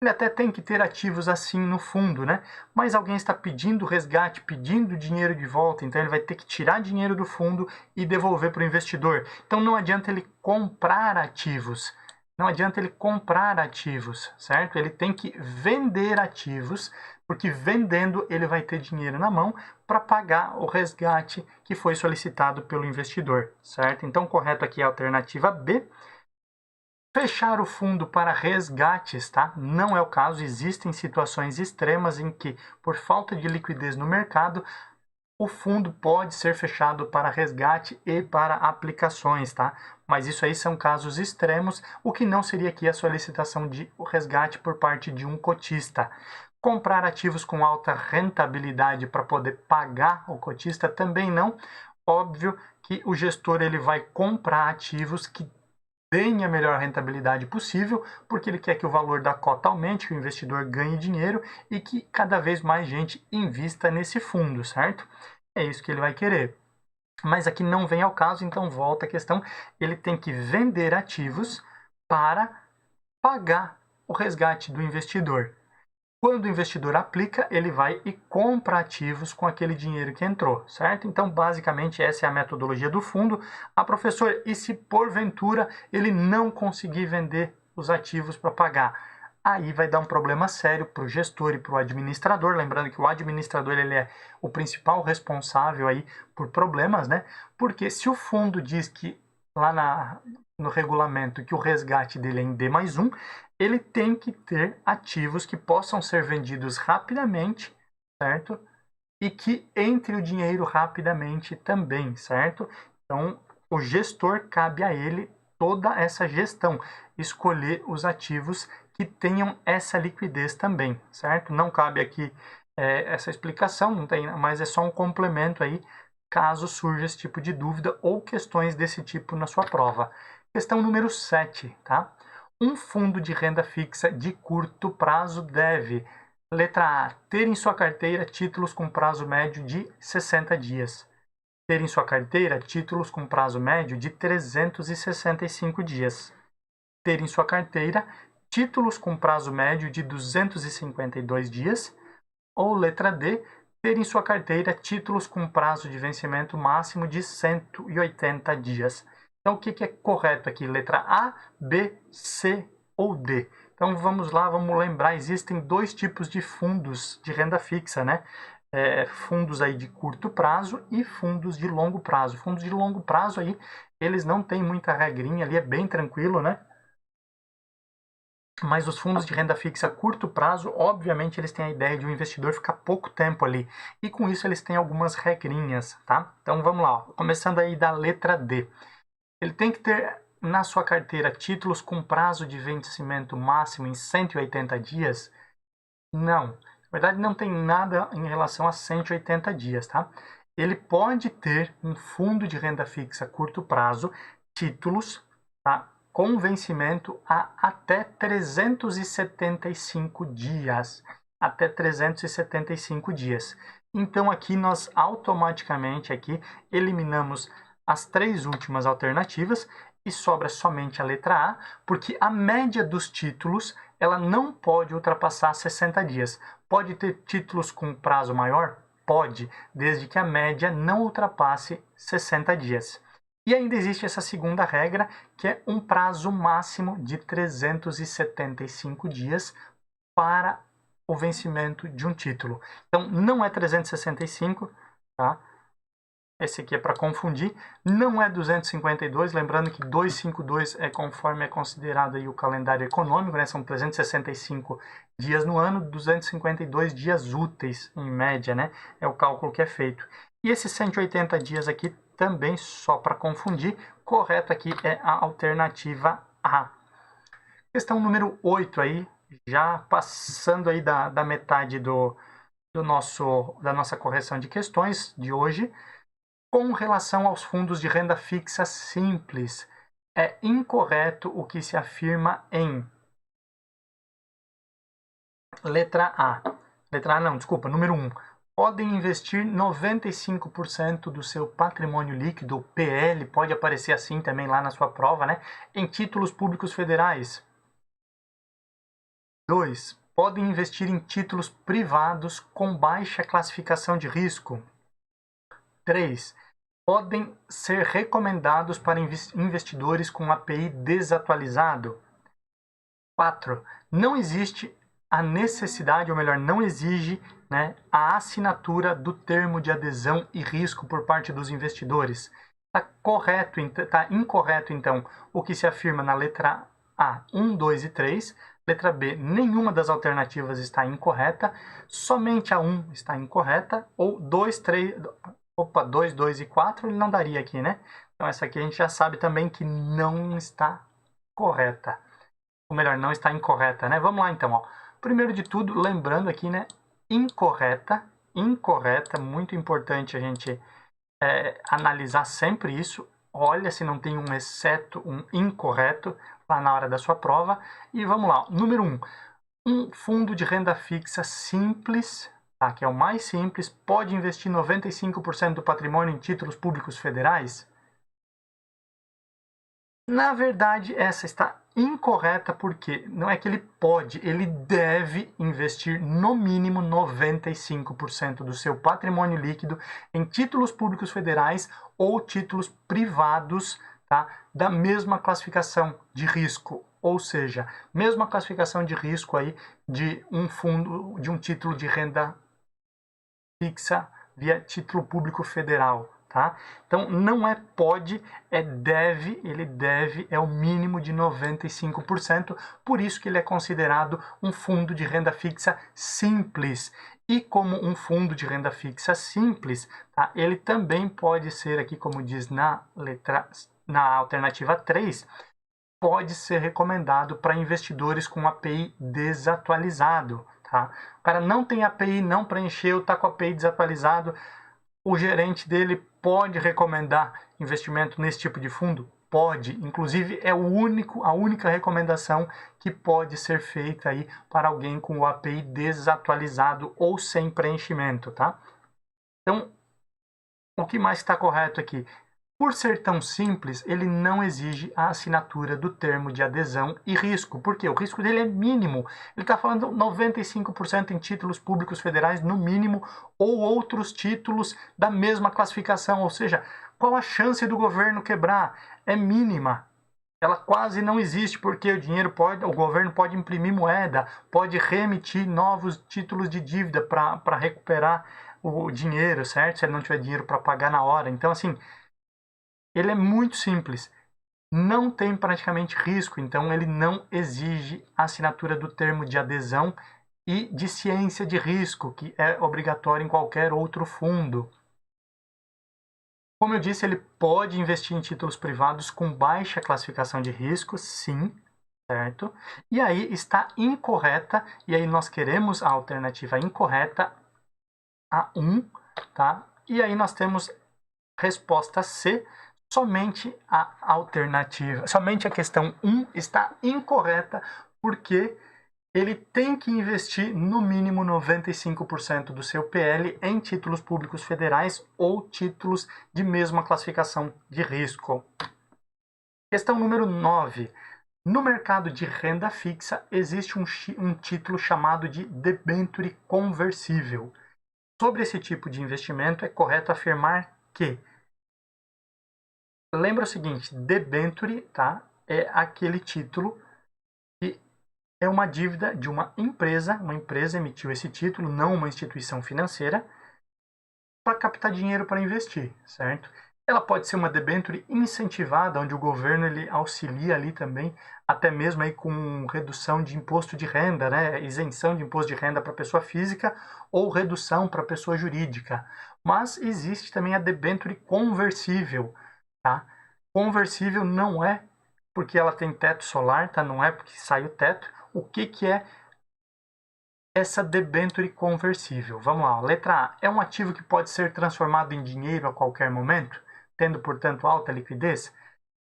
Ele até tem que ter ativos assim no fundo, né? Mas alguém está pedindo resgate, pedindo dinheiro de volta, então ele vai ter que tirar dinheiro do fundo e devolver para o investidor. Então não adianta ele comprar ativos. Não adianta ele comprar ativos, certo? Ele tem que vender ativos, porque vendendo ele vai ter dinheiro na mão para pagar o resgate que foi solicitado pelo investidor, certo? Então, correto aqui é a alternativa B. Fechar o fundo para resgates, tá? Não é o caso, existem situações extremas em que, por falta de liquidez no mercado, o fundo pode ser fechado para resgate e para aplicações, tá? Mas isso aí são casos extremos, o que não seria aqui a solicitação de resgate por parte de um cotista. Comprar ativos com alta rentabilidade para poder pagar o cotista também não. Óbvio que o gestor ele vai comprar ativos que tenha a melhor rentabilidade possível, porque ele quer que o valor da cota aumente, que o investidor ganhe dinheiro e que cada vez mais gente invista nesse fundo, certo? É isso que ele vai querer. Mas aqui não vem ao caso, então volta a questão, ele tem que vender ativos para pagar o resgate do investidor. Quando o investidor aplica, ele vai e compra ativos com aquele dinheiro que entrou, certo? Então, basicamente, essa é a metodologia do fundo. Ah, professor, e se porventura ele não conseguir vender os ativos para pagar? Aí vai dar um problema sério para o gestor e para o administrador. Lembrando que o administrador ele é o principal responsável aí por problemas, né? Porque se o fundo diz que lá no regulamento que o resgate dele é em D+1, ele tem que ter ativos que possam ser vendidos rapidamente, certo? E que entre o dinheiro rapidamente também, certo? Então, o gestor, cabe a ele toda essa gestão, escolher os ativos que tenham essa liquidez também, certo? Não cabe aqui essa explicação, não tem, mas é só um complemento aí, caso surja esse tipo de dúvida ou questões desse tipo na sua prova. Questão número 7, tá? Um fundo de renda fixa de curto prazo deve, letra A, ter em sua carteira títulos com prazo médio de 60 dias. Ter em sua carteira títulos com prazo médio de 365 dias. Ter em sua carteira títulos com prazo médio de 252 dias. Ou letra D, ter em sua carteira títulos com prazo de vencimento máximo de 180 dias. Então, o que é correto aqui? Letra A, B, C ou D? Então, vamos lá, vamos lembrar, existem dois tipos de fundos de renda fixa, né? Fundos aí de curto prazo e fundos de longo prazo. Fundos de longo prazo aí, eles não têm muita regrinha ali, é bem tranquilo, né? Mas os fundos de renda fixa a curto prazo, obviamente, eles têm a ideia de um investidor ficar pouco tempo ali. E com isso eles têm algumas regrinhas, tá? Então vamos lá, ó. Começando aí da letra D. Ele tem que ter na sua carteira títulos com prazo de vencimento máximo em 180 dias? Não. Na verdade, não tem nada em relação a 180 dias, tá? Ele pode ter um fundo de renda fixa a curto prazo, títulos, tá? Com vencimento a até 375 dias. Até 375 dias. Então, aqui nós automaticamente aqui eliminamos as três últimas alternativas e sobra somente a letra A, porque a média dos títulos ela não pode ultrapassar 60 dias. Pode ter títulos com prazo maior? Pode, desde que a média não ultrapasse 60 dias. E ainda existe essa segunda regra, que é um prazo máximo de 375 dias para o vencimento de um título. Então, não é 365, tá? Esse aqui é para confundir, não é 252, lembrando que 252 é conforme é considerado aí o calendário econômico, né? São 365 dias no ano, 252 dias úteis em média, né? É o cálculo que é feito. E esses 180 dias aqui também, só para confundir, correto aqui é a alternativa A. Questão número 8 aí, já passando aí da metade da nossa correção de questões de hoje. Com relação aos fundos de renda fixa simples, é incorreto o que se afirma em letra A. Letra A não, desculpa, número 1. Podem investir 95% do seu patrimônio líquido, PL, pode aparecer assim também lá na sua prova, né? Em títulos públicos federais. 2. Podem investir em títulos privados com baixa classificação de risco. 3. Podem ser recomendados para investidores com API desatualizado. 4. Não existe a necessidade, ou melhor, não exige, né, a assinatura do termo de adesão e risco por parte dos investidores. Está incorreto, então, o que se afirma na letra A, 1, 2 e 3. Letra B, nenhuma das alternativas está incorreta. Somente a 1 está incorreta. Ou 2, 3... Opa, 2, 2 e 4 ele não daria aqui, né? Então essa aqui a gente já sabe também que não está correta. Ou melhor, não está incorreta, né? Vamos lá então, ó. Primeiro de tudo, lembrando aqui, né? Incorreta, muito importante a gente analisar sempre isso. Olha se não tem um exceto, um incorreto lá na hora da sua prova. E vamos lá, número 1. Um fundo de renda fixa simples, tá, que é o mais simples, pode investir 95% do patrimônio em títulos públicos federais? Na verdade, essa está incorreta porque não é que ele pode, ele deve investir no mínimo 95% do seu patrimônio líquido em títulos públicos federais ou títulos privados, tá, da mesma classificação de risco, ou seja, mesma classificação de risco aí de um fundo, de um título de renda fixa via título público federal, tá? Então não é pode, é deve, ele deve, é o mínimo de 95%, por isso que ele é considerado um fundo de renda fixa simples. E como um fundo de renda fixa simples, tá? Ele também pode ser aqui, como diz na alternativa 3, pode ser recomendado para investidores com API desatualizado. Tá? O cara não tem API, não preencheu, está com a API desatualizado, o gerente dele pode recomendar investimento nesse tipo de fundo? Pode, inclusive é a única recomendação que pode ser feita aí para alguém com o API desatualizado ou sem preenchimento, tá? Então, o que mais está correto aqui? Por ser tão simples, ele não exige a assinatura do termo de adesão e risco, porque o risco dele é mínimo. Ele está falando 95% em títulos públicos federais, no mínimo, ou outros títulos da mesma classificação, ou seja, qual a chance do governo quebrar? É mínima. Ela quase não existe, porque o governo pode imprimir moeda, pode reemitir novos títulos de dívida para recuperar o dinheiro, certo? Se ele não tiver dinheiro para pagar na hora. Então, assim, ele é muito simples, não tem praticamente risco, então ele não exige a assinatura do termo de adesão e de ciência de risco, que é obrigatório em qualquer outro fundo. Como eu disse, ele pode investir em títulos privados com baixa classificação de risco, sim, certo? E aí está incorreta, e aí nós queremos a alternativa incorreta, a 1, tá? E aí nós temos resposta C, somente a alternativa, somente a questão 1 está incorreta, porque ele tem que investir no mínimo 95% do seu PL em títulos públicos federais ou títulos de mesma classificação de risco. Questão número 9. No mercado de renda fixa, existe um título chamado de debênture conversível. Sobre esse tipo de investimento, é correto afirmar que lembra o seguinte, debênture, tá? É aquele título que é uma dívida de uma empresa emitiu esse título, não uma instituição financeira, para captar dinheiro para investir, certo? Ela pode ser uma debênture incentivada, onde o governo ele auxilia ali também, até mesmo aí com redução de imposto de renda, né? Isenção de imposto de renda para pessoa física ou redução para pessoa jurídica. Mas existe também a debênture conversível, tá? Conversível não é porque ela tem teto solar, tá? Não é porque sai o teto. O que que é essa debênture conversível? Vamos lá. Letra A. É um ativo que pode ser transformado em dinheiro a qualquer momento, tendo, portanto, alta liquidez?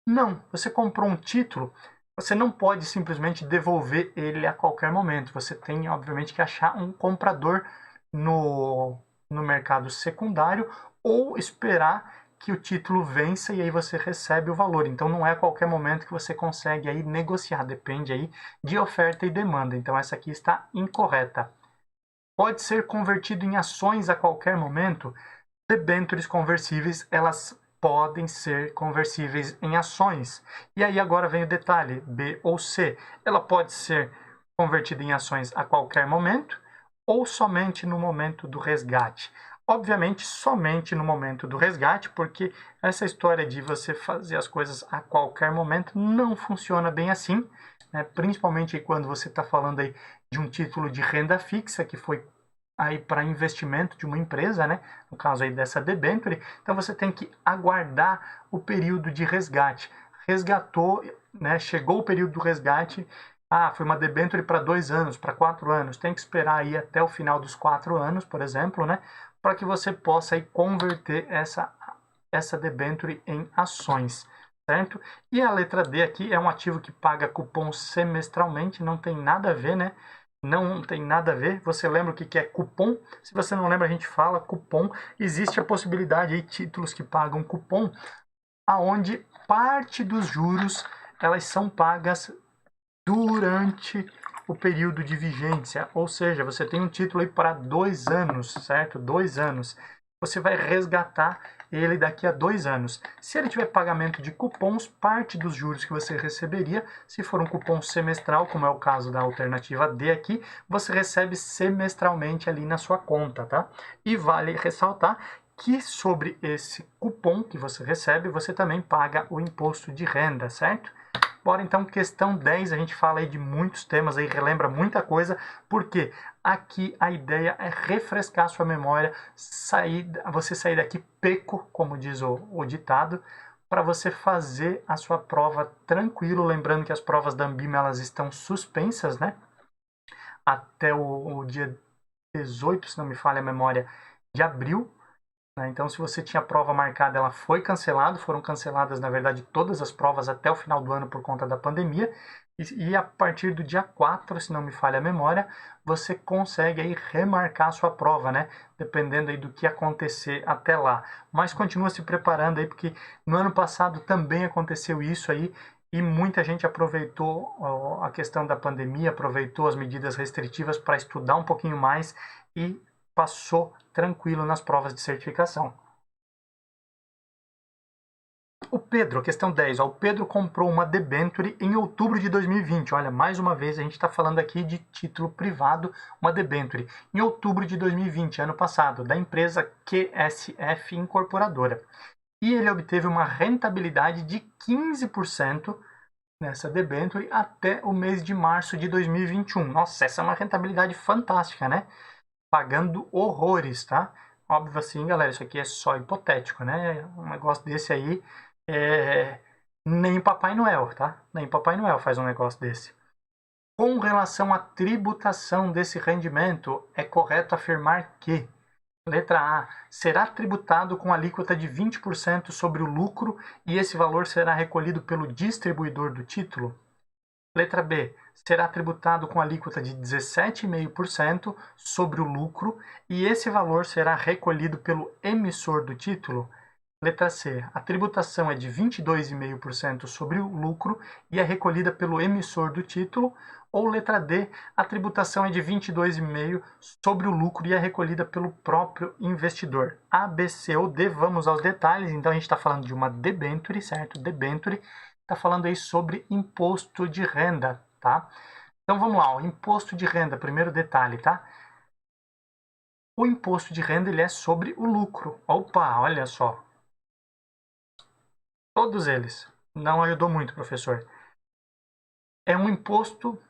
Não. Você comprou um título, você não pode simplesmente devolver ele a qualquer momento. Você tem, obviamente, que achar um comprador no mercado secundário ou esperar que o título vença e aí você recebe o valor. Então não é a qualquer momento que você consegue aí negociar, depende aí de oferta e demanda. Então essa aqui está incorreta. Pode ser convertido em ações a qualquer momento? Debêntures conversíveis, elas podem ser conversíveis em ações. E aí agora vem o detalhe, B ou C. Ela pode ser convertida em ações a qualquer momento ou somente no momento do resgate. Obviamente, somente no momento do resgate, porque essa história de você fazer as coisas a qualquer momento não funciona bem assim, né? Principalmente quando você está falando aí de um título de renda fixa que foi aí para investimento de uma empresa, né? No caso aí dessa debênture, então você tem que aguardar o período de resgate. Resgatou, né? Chegou o período do resgate. Ah, foi uma debênture para 2 anos, para 4 anos. Tem que esperar aí até o final dos 4 anos, por exemplo, né? Para que você possa aí converter essa debênture em ações, certo? E a letra D aqui é um ativo que paga cupom semestralmente, não tem nada a ver, né? Não tem nada a ver. Você lembra o que é cupom? Se você não lembra, a gente fala cupom. Existe a possibilidade de títulos que pagam cupom aonde parte dos juros elas são pagas durante o período de vigência, ou seja, você tem um título aí para 2 anos, certo? 2 anos. Você vai resgatar ele daqui a 2 anos. Se ele tiver pagamento de cupons, parte dos juros que você receberia, se for um cupom semestral, como é o caso da alternativa D aqui, você recebe semestralmente ali na sua conta, tá? E vale ressaltar que sobre esse cupom que você recebe, você também paga o imposto de renda, certo? Bora então, questão 10, a gente fala aí de muitos temas aí, relembra muita coisa, porque aqui a ideia é refrescar sua memória, você sair daqui peco, como diz o ditado, para você fazer a sua prova tranquilo, lembrando que as provas da Ambima elas estão suspensas, né? Até o dia 18, se não me falha a memória, de abril. Então, se você tinha prova marcada, ela foi cancelada. Foram canceladas, na verdade, todas as provas até o final do ano por conta da pandemia. E a partir do dia 4, se não me falha a memória, você consegue aí remarcar a sua prova, né? Dependendo aí do que acontecer até lá. Mas continua se preparando aí, porque no ano passado também aconteceu isso aí. E muita gente aproveitou a questão da pandemia, aproveitou as medidas restritivas para estudar um pouquinho mais e passou tranquilo nas provas de certificação. O Pedro, questão 10, ó, o Pedro comprou uma debenture em outubro de 2020. Olha, mais uma vez a gente está falando aqui de título privado, uma debenture, em outubro de 2020, ano passado, da empresa QSF Incorporadora. E ele obteve uma rentabilidade de 15% nessa debenture até o mês de março de 2021. Nossa, essa é uma rentabilidade fantástica, né? Pagando horrores, tá? Óbvio assim, galera, isso aqui é só hipotético, né? Um negócio desse aí, nem Papai Noel, tá? Nem Papai Noel faz um negócio desse. Com relação à tributação desse rendimento, é correto afirmar que, letra A, será tributado com alíquota de 20% sobre o lucro e esse valor será recolhido pelo distribuidor do título? Letra B, será tributado com alíquota de 17,5% sobre o lucro e esse valor será recolhido pelo emissor do título? Letra C, a tributação é de 22,5% sobre o lucro e é recolhida pelo emissor do título? Ou letra D, a tributação é de 22,5% sobre o lucro e é recolhida pelo próprio investidor? A, B, C ou D, vamos aos detalhes. Então a gente está falando de uma debenture, certo? Debenture. Está falando aí sobre imposto de renda, tá? Então vamos lá, o imposto de renda, primeiro detalhe, tá? O imposto de renda ele é sobre o lucro. Opa, olha só. Todos eles. Não ajudou muito, professor. É um imposto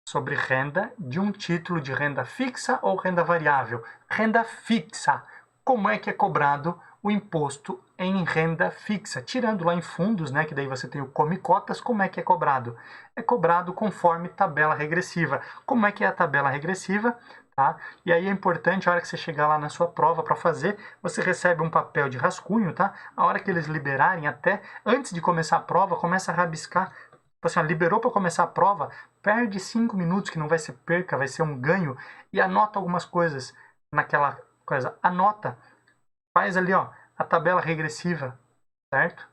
sobre renda de um título de renda fixa ou renda variável. Renda fixa. Como é que é cobrado o imposto em renda fixa? Tirando lá em fundos, né, que daí você tem o come cotas, como é que é cobrado? É cobrado conforme tabela regressiva. Como é que é a tabela regressiva? Tá? E aí é importante, a hora que você chegar lá na sua prova para fazer, você recebe um papel de rascunho, tá? A hora que eles liberarem, até antes de começar a prova, começa a rabiscar. Assim, liberou para começar a prova, perde 5 minutos, que não vai ser perca, vai ser um ganho, e anota algumas coisas naquela coisa. Anota, faz ali ó, a tabela regressiva, certo?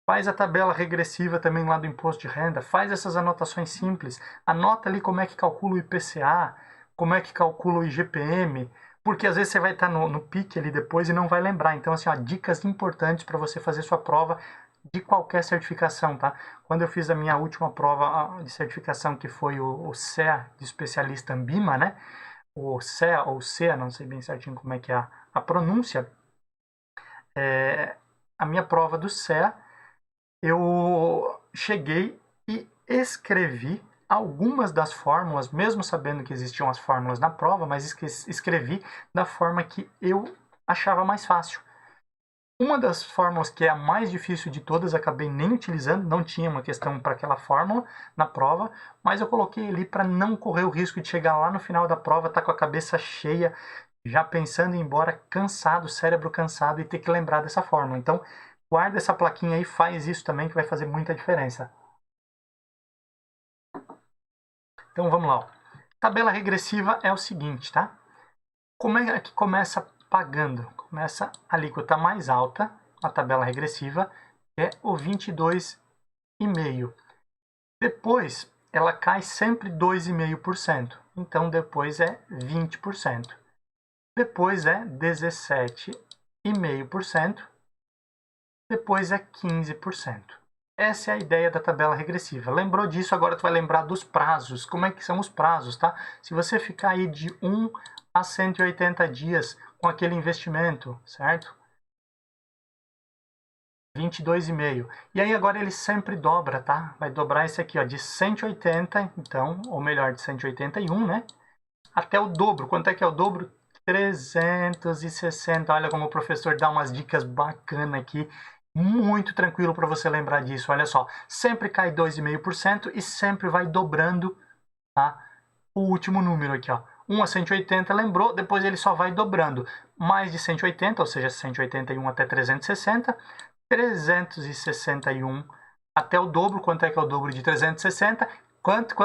Faz a tabela regressiva também lá do imposto de renda, faz essas anotações simples, anota ali como é que calcula o IPCA, como é que calcula o IGPM, porque às vezes você vai estar no pique ali depois e não vai lembrar. Então, assim, ó, dicas importantes para você fazer sua prova de qualquer certificação, tá? Quando eu fiz a minha última prova de certificação, que foi o CEA de especialista Ambima, né? O CEA ou CEA, não sei bem certinho como é que é a pronúncia, a minha prova do CEA, eu cheguei e escrevi algumas das fórmulas, mesmo sabendo que existiam as fórmulas na prova, mas escrevi da forma que eu achava mais fácil. Uma das fórmulas que é a mais difícil de todas, acabei nem utilizando, não tinha uma questão para aquela fórmula na prova, mas eu coloquei ali para não correr o risco de chegar lá no final da prova, estar com a cabeça cheia, já pensando em ir embora, cansado, cérebro cansado e ter que lembrar dessa fórmula. Então, guarda essa plaquinha aí, faz isso também que vai fazer muita diferença. Então vamos lá. Ó. Tabela regressiva é o seguinte, tá? Como é que começa pagando? Começa a alíquota mais alta, a tabela regressiva, que é o 22,5%. Depois, ela cai sempre 2,5%. Então, depois é 20%. Depois é 17,5%. Depois é 15%. Essa é a ideia da tabela regressiva. Lembrou disso, agora tu vai lembrar dos prazos. Como é que são os prazos, tá? Se você ficar aí de 1 a 180 dias com aquele investimento, certo? 22,5. E aí agora ele sempre dobra, tá? Vai dobrar esse aqui, ó, de 180, então, ou melhor, de 181, né? Até o dobro. Quanto é que é o dobro? 360. Olha como o professor dá umas dicas bacanas aqui. Muito tranquilo para você lembrar disso. Olha só, sempre cai 2,5% e sempre vai dobrando, tá? O último número aqui, ó. 1 a 180, lembrou? Depois ele só vai dobrando. Mais de 180, ou seja, 181 até 360. 361 até o dobro. Quanto é que é o dobro de 360? Quanto?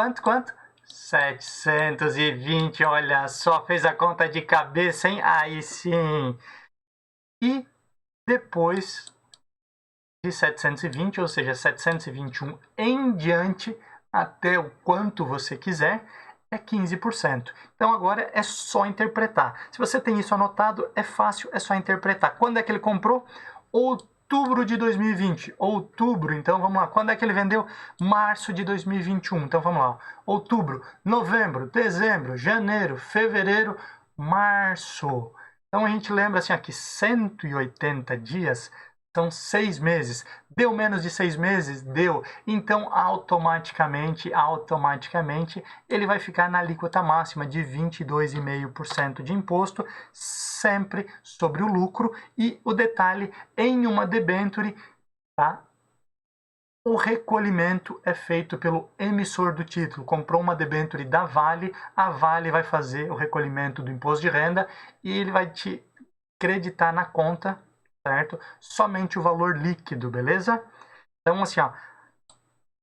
720, olha só, fez a conta de cabeça, hein? Aí sim. E depois de 720, ou seja, 721 em diante, até o quanto você quiser, é 15%. Então agora é só interpretar. Se você tem isso anotado, é fácil, é só interpretar. Quando é que ele comprou? Outubro de 2020. Outubro, então vamos lá. Quando é que ele vendeu? Março de 2021. Então vamos lá. Outubro, novembro, dezembro, janeiro, fevereiro, março. Então a gente lembra assim aqui, 180 dias são 6 meses. Deu menos de 6 meses? Deu. Então, automaticamente, ele vai ficar na alíquota máxima de 22,5% de imposto, sempre sobre o lucro. E o detalhe, em uma debênture, tá? O recolhimento é feito pelo emissor do título. Comprou uma debênture da Vale, a Vale vai fazer o recolhimento do imposto de renda e ele vai te creditar na conta, certo? Somente o valor líquido, beleza? Então, assim, ó,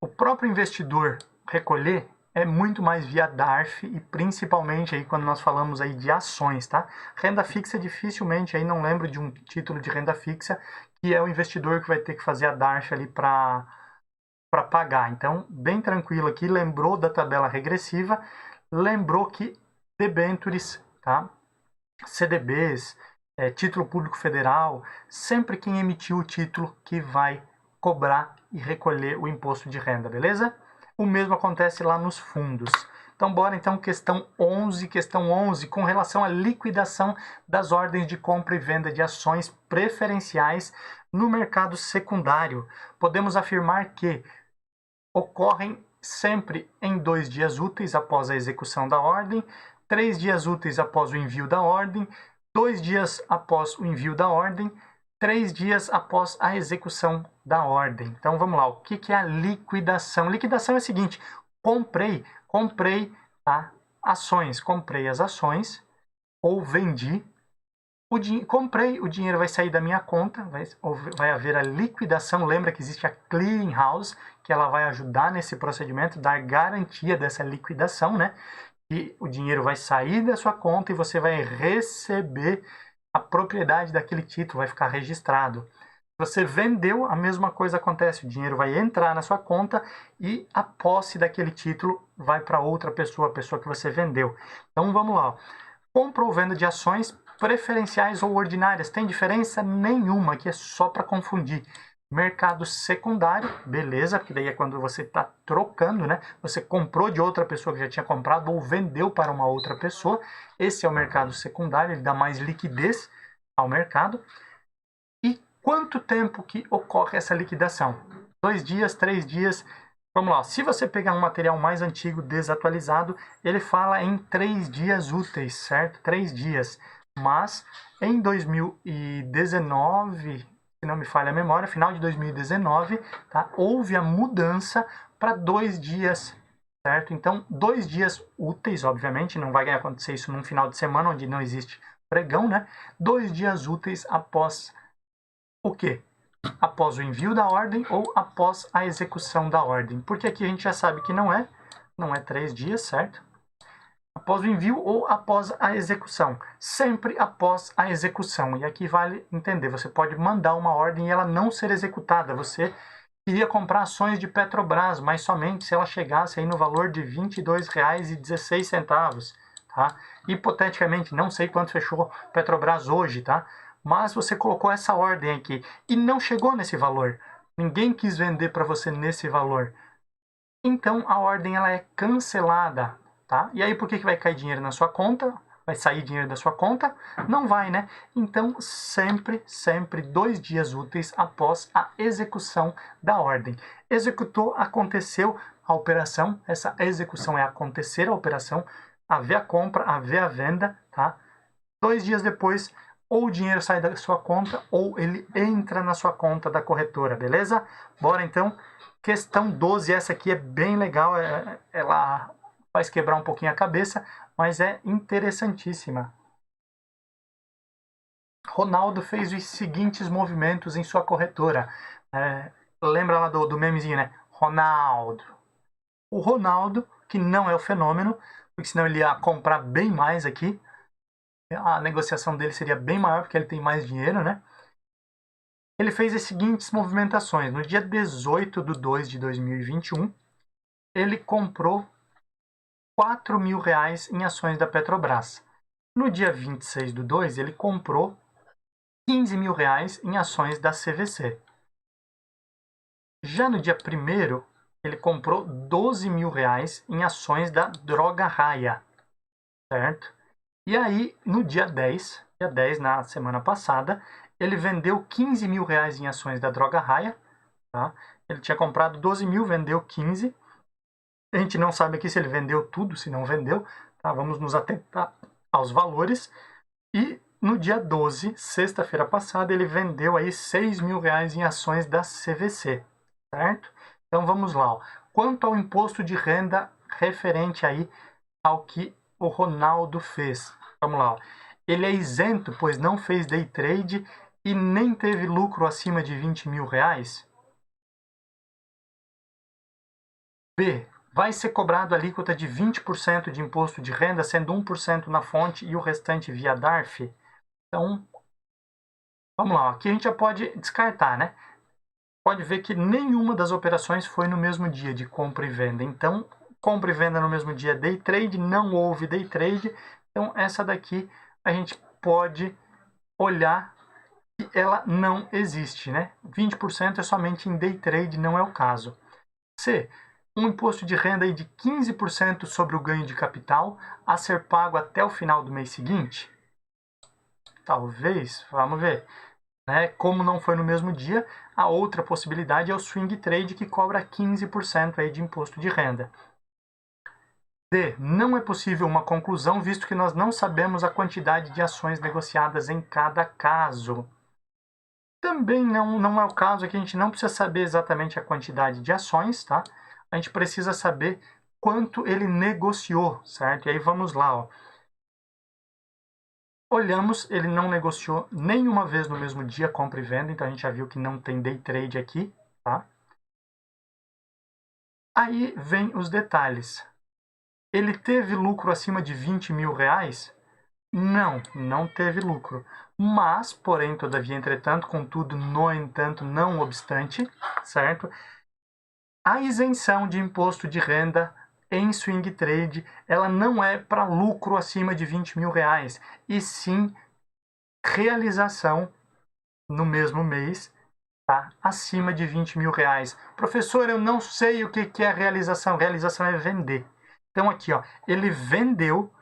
o próprio investidor recolher é muito mais via DARF e principalmente aí quando nós falamos aí de ações, tá? Renda fixa dificilmente, aí não lembro de um título de renda fixa que é o investidor que vai ter que fazer a DARF ali para pagar. Então, bem tranquilo aqui, lembrou da tabela regressiva, lembrou que debêntures, tá? CDBs, título público federal, sempre quem emitiu o título que vai cobrar e recolher o imposto de renda, beleza? O mesmo acontece lá nos fundos. Então, bora então, questão 11, com relação à liquidação das ordens de compra e venda de ações preferenciais no mercado secundário. Podemos afirmar que ocorrem sempre em 2 dias úteis após a execução da ordem, 3 dias úteis após o envio da ordem, 2 dias após o envio da ordem, 3 dias após a execução da ordem. Então vamos lá, o que é a liquidação? Liquidação é o seguinte, comprei, tá? Ações, comprei as ações ou vendi, comprei, o dinheiro vai sair da minha conta, vai haver a liquidação. Lembra que existe a clearing house, que ela vai ajudar nesse procedimento, dar garantia dessa liquidação, né? E o dinheiro vai sair da sua conta e você vai receber a propriedade daquele título, vai ficar registrado. Você vendeu, a mesma coisa acontece, o dinheiro vai entrar na sua conta e a posse daquele título vai para outra pessoa, a pessoa que você vendeu. Então vamos lá, compra ou venda de ações preferenciais ou ordinárias, tem diferença nenhuma, que é só para confundir. Mercado secundário, beleza, porque daí é quando você está trocando, né? Você comprou de outra pessoa que já tinha comprado ou vendeu para uma outra pessoa. Esse é o mercado secundário, ele dá mais liquidez ao mercado. E quanto tempo que ocorre essa liquidação? 2 dias, 3 dias? Vamos lá, se você pegar um material mais antigo, desatualizado, ele fala em 3 dias úteis, certo? 3 dias. Mas em 2019, se não me falha a memória, final de 2019, tá? Houve a mudança para 2 dias, certo? Então, 2 dias úteis, obviamente, não vai acontecer isso num final de semana onde não existe pregão, né? 2 dias úteis após o quê? Após o envio da ordem ou após a execução da ordem. Porque aqui a gente já sabe que não é 3 dias, certo? Após o envio ou após a execução. Sempre após a execução. E aqui vale entender, você pode mandar uma ordem e ela não ser executada. Você queria comprar ações de Petrobras, mas somente se ela chegasse aí no valor de R$ 22,16, tá? Hipoteticamente, não sei quanto fechou Petrobras hoje, tá? Mas você colocou essa ordem aqui e não chegou nesse valor. Ninguém quis vender para você nesse valor. Então a ordem ela é cancelada, tá? E aí por que vai cair dinheiro na sua conta? Vai sair dinheiro da sua conta? Não vai, né? Então sempre 2 dias úteis após a execução da ordem. Executou, aconteceu a operação. Essa execução é acontecer a operação, haver a compra, haver a venda, tá? 2 dias depois, ou o dinheiro sai da sua conta, ou ele entra na sua conta da corretora, beleza? Bora então. Questão 12, essa aqui é bem legal, ela faz quebrar um pouquinho a cabeça, mas é interessantíssima. Ronaldo fez os seguintes movimentos em sua corretora. Lembra lá do memezinho, né? Ronaldo. O Ronaldo, que não é o fenômeno, porque senão ele ia comprar bem mais aqui. A negociação dele seria bem maior, porque ele tem mais dinheiro, né? Ele fez as seguintes movimentações. No dia 18/2 de 2021, ele comprou R$ 4.000 em ações da Petrobras. No dia 26/2, ele comprou R$ 15.000 em ações da CVC. Já no dia 1º, ele comprou R$ 12.000 em ações da Droga Raia, certo? E aí, no dia 10, na semana passada, ele vendeu R$ 15.000 em ações da Droga Raia, tá? Ele tinha comprado 12.000, vendeu 15. A gente não sabe aqui se ele vendeu tudo, se não vendeu, tá? Vamos nos atentar aos valores. E no dia 12, sexta-feira passada, ele vendeu aí R$ 6.000 em ações da CVC, certo? Então vamos lá. Ó. Quanto ao imposto de renda referente aí ao que o Ronaldo fez. Vamos lá. Ó. Ele é isento, pois não fez day trade e nem teve lucro acima de R$ 20.000. B. Vai ser cobrado a alíquota de 20% de imposto de renda, sendo 1% na fonte e o restante via DARF. Então, vamos lá. Aqui a gente já pode descartar, né? Pode ver que nenhuma das operações foi no mesmo dia de compra e venda. Então, compra e venda no mesmo dia, day trade, não houve day trade. Então, essa daqui a gente pode olhar que ela não existe, né? 20% é somente em day trade, não é o caso. C. Um imposto de renda aí de 15% sobre o ganho de capital a ser pago até o final do mês seguinte? Talvez, vamos ver. Né? Como não foi no mesmo dia, a outra possibilidade é o swing trade, que cobra 15% aí de imposto de renda. D. Não é possível uma conclusão, visto que nós não sabemos a quantidade de ações negociadas em cada caso. Também não é o caso, que a gente não precisa saber exatamente a quantidade de ações, tá? A gente precisa saber quanto ele negociou, certo? E aí vamos lá, ó. Olhamos, ele não negociou nenhuma vez no mesmo dia, compra e venda, então a gente já viu que não tem day trade aqui, tá? Aí vem os detalhes. Ele teve lucro acima de R$ 20.000? Não teve lucro. Mas, porém, todavia, entretanto, contudo, no entanto, não obstante, certo? A isenção de imposto de renda em swing trade, ela não é para lucro acima de R$ 20.000, e sim realização no mesmo mês, tá? Acima de R$ 20.000. Professor, eu não sei o que é realização. Realização é vender. Então aqui, ó, ele vendeu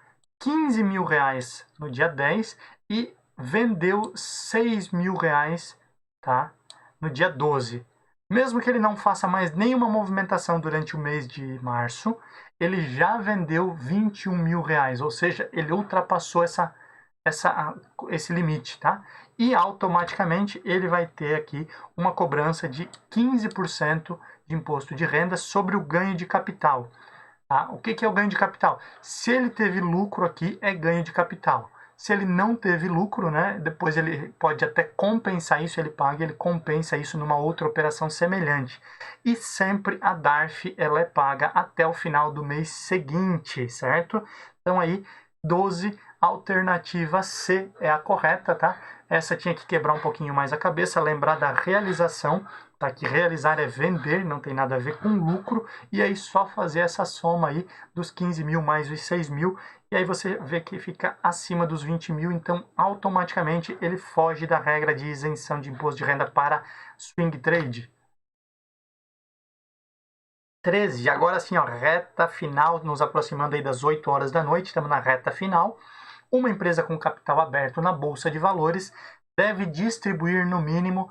R$ 15.000 no dia 10 e vendeu R$ 6.000, tá? No dia 12. Mesmo que ele não faça mais nenhuma movimentação durante o mês de março, ele já vendeu R$ 21.000, ou seja, ele ultrapassou esse limite, tá? E automaticamente ele vai ter aqui uma cobrança de 15% de imposto de renda sobre o ganho de capital. Tá? O que é o ganho de capital? Se ele teve lucro aqui, é ganho de capital. Se ele não teve lucro, né, depois ele pode até compensar isso, ele compensa isso numa outra operação semelhante. E sempre a DARF ela é paga até o final do mês seguinte, certo? Então aí 12, alternativa C é a correta, tá? Essa tinha que quebrar um pouquinho mais a cabeça, lembrar da realização, tá? Que realizar é vender, não tem nada a ver com lucro, e aí só fazer essa soma aí dos 15 mil mais os 6 mil, e aí você vê que fica acima dos 20 mil, então automaticamente ele foge da regra de isenção de imposto de renda para swing trade. 13, agora sim, ó, reta final, nos aproximando aí das 8 horas da noite, estamos na reta final. Uma empresa com capital aberto na Bolsa de Valores deve distribuir no mínimo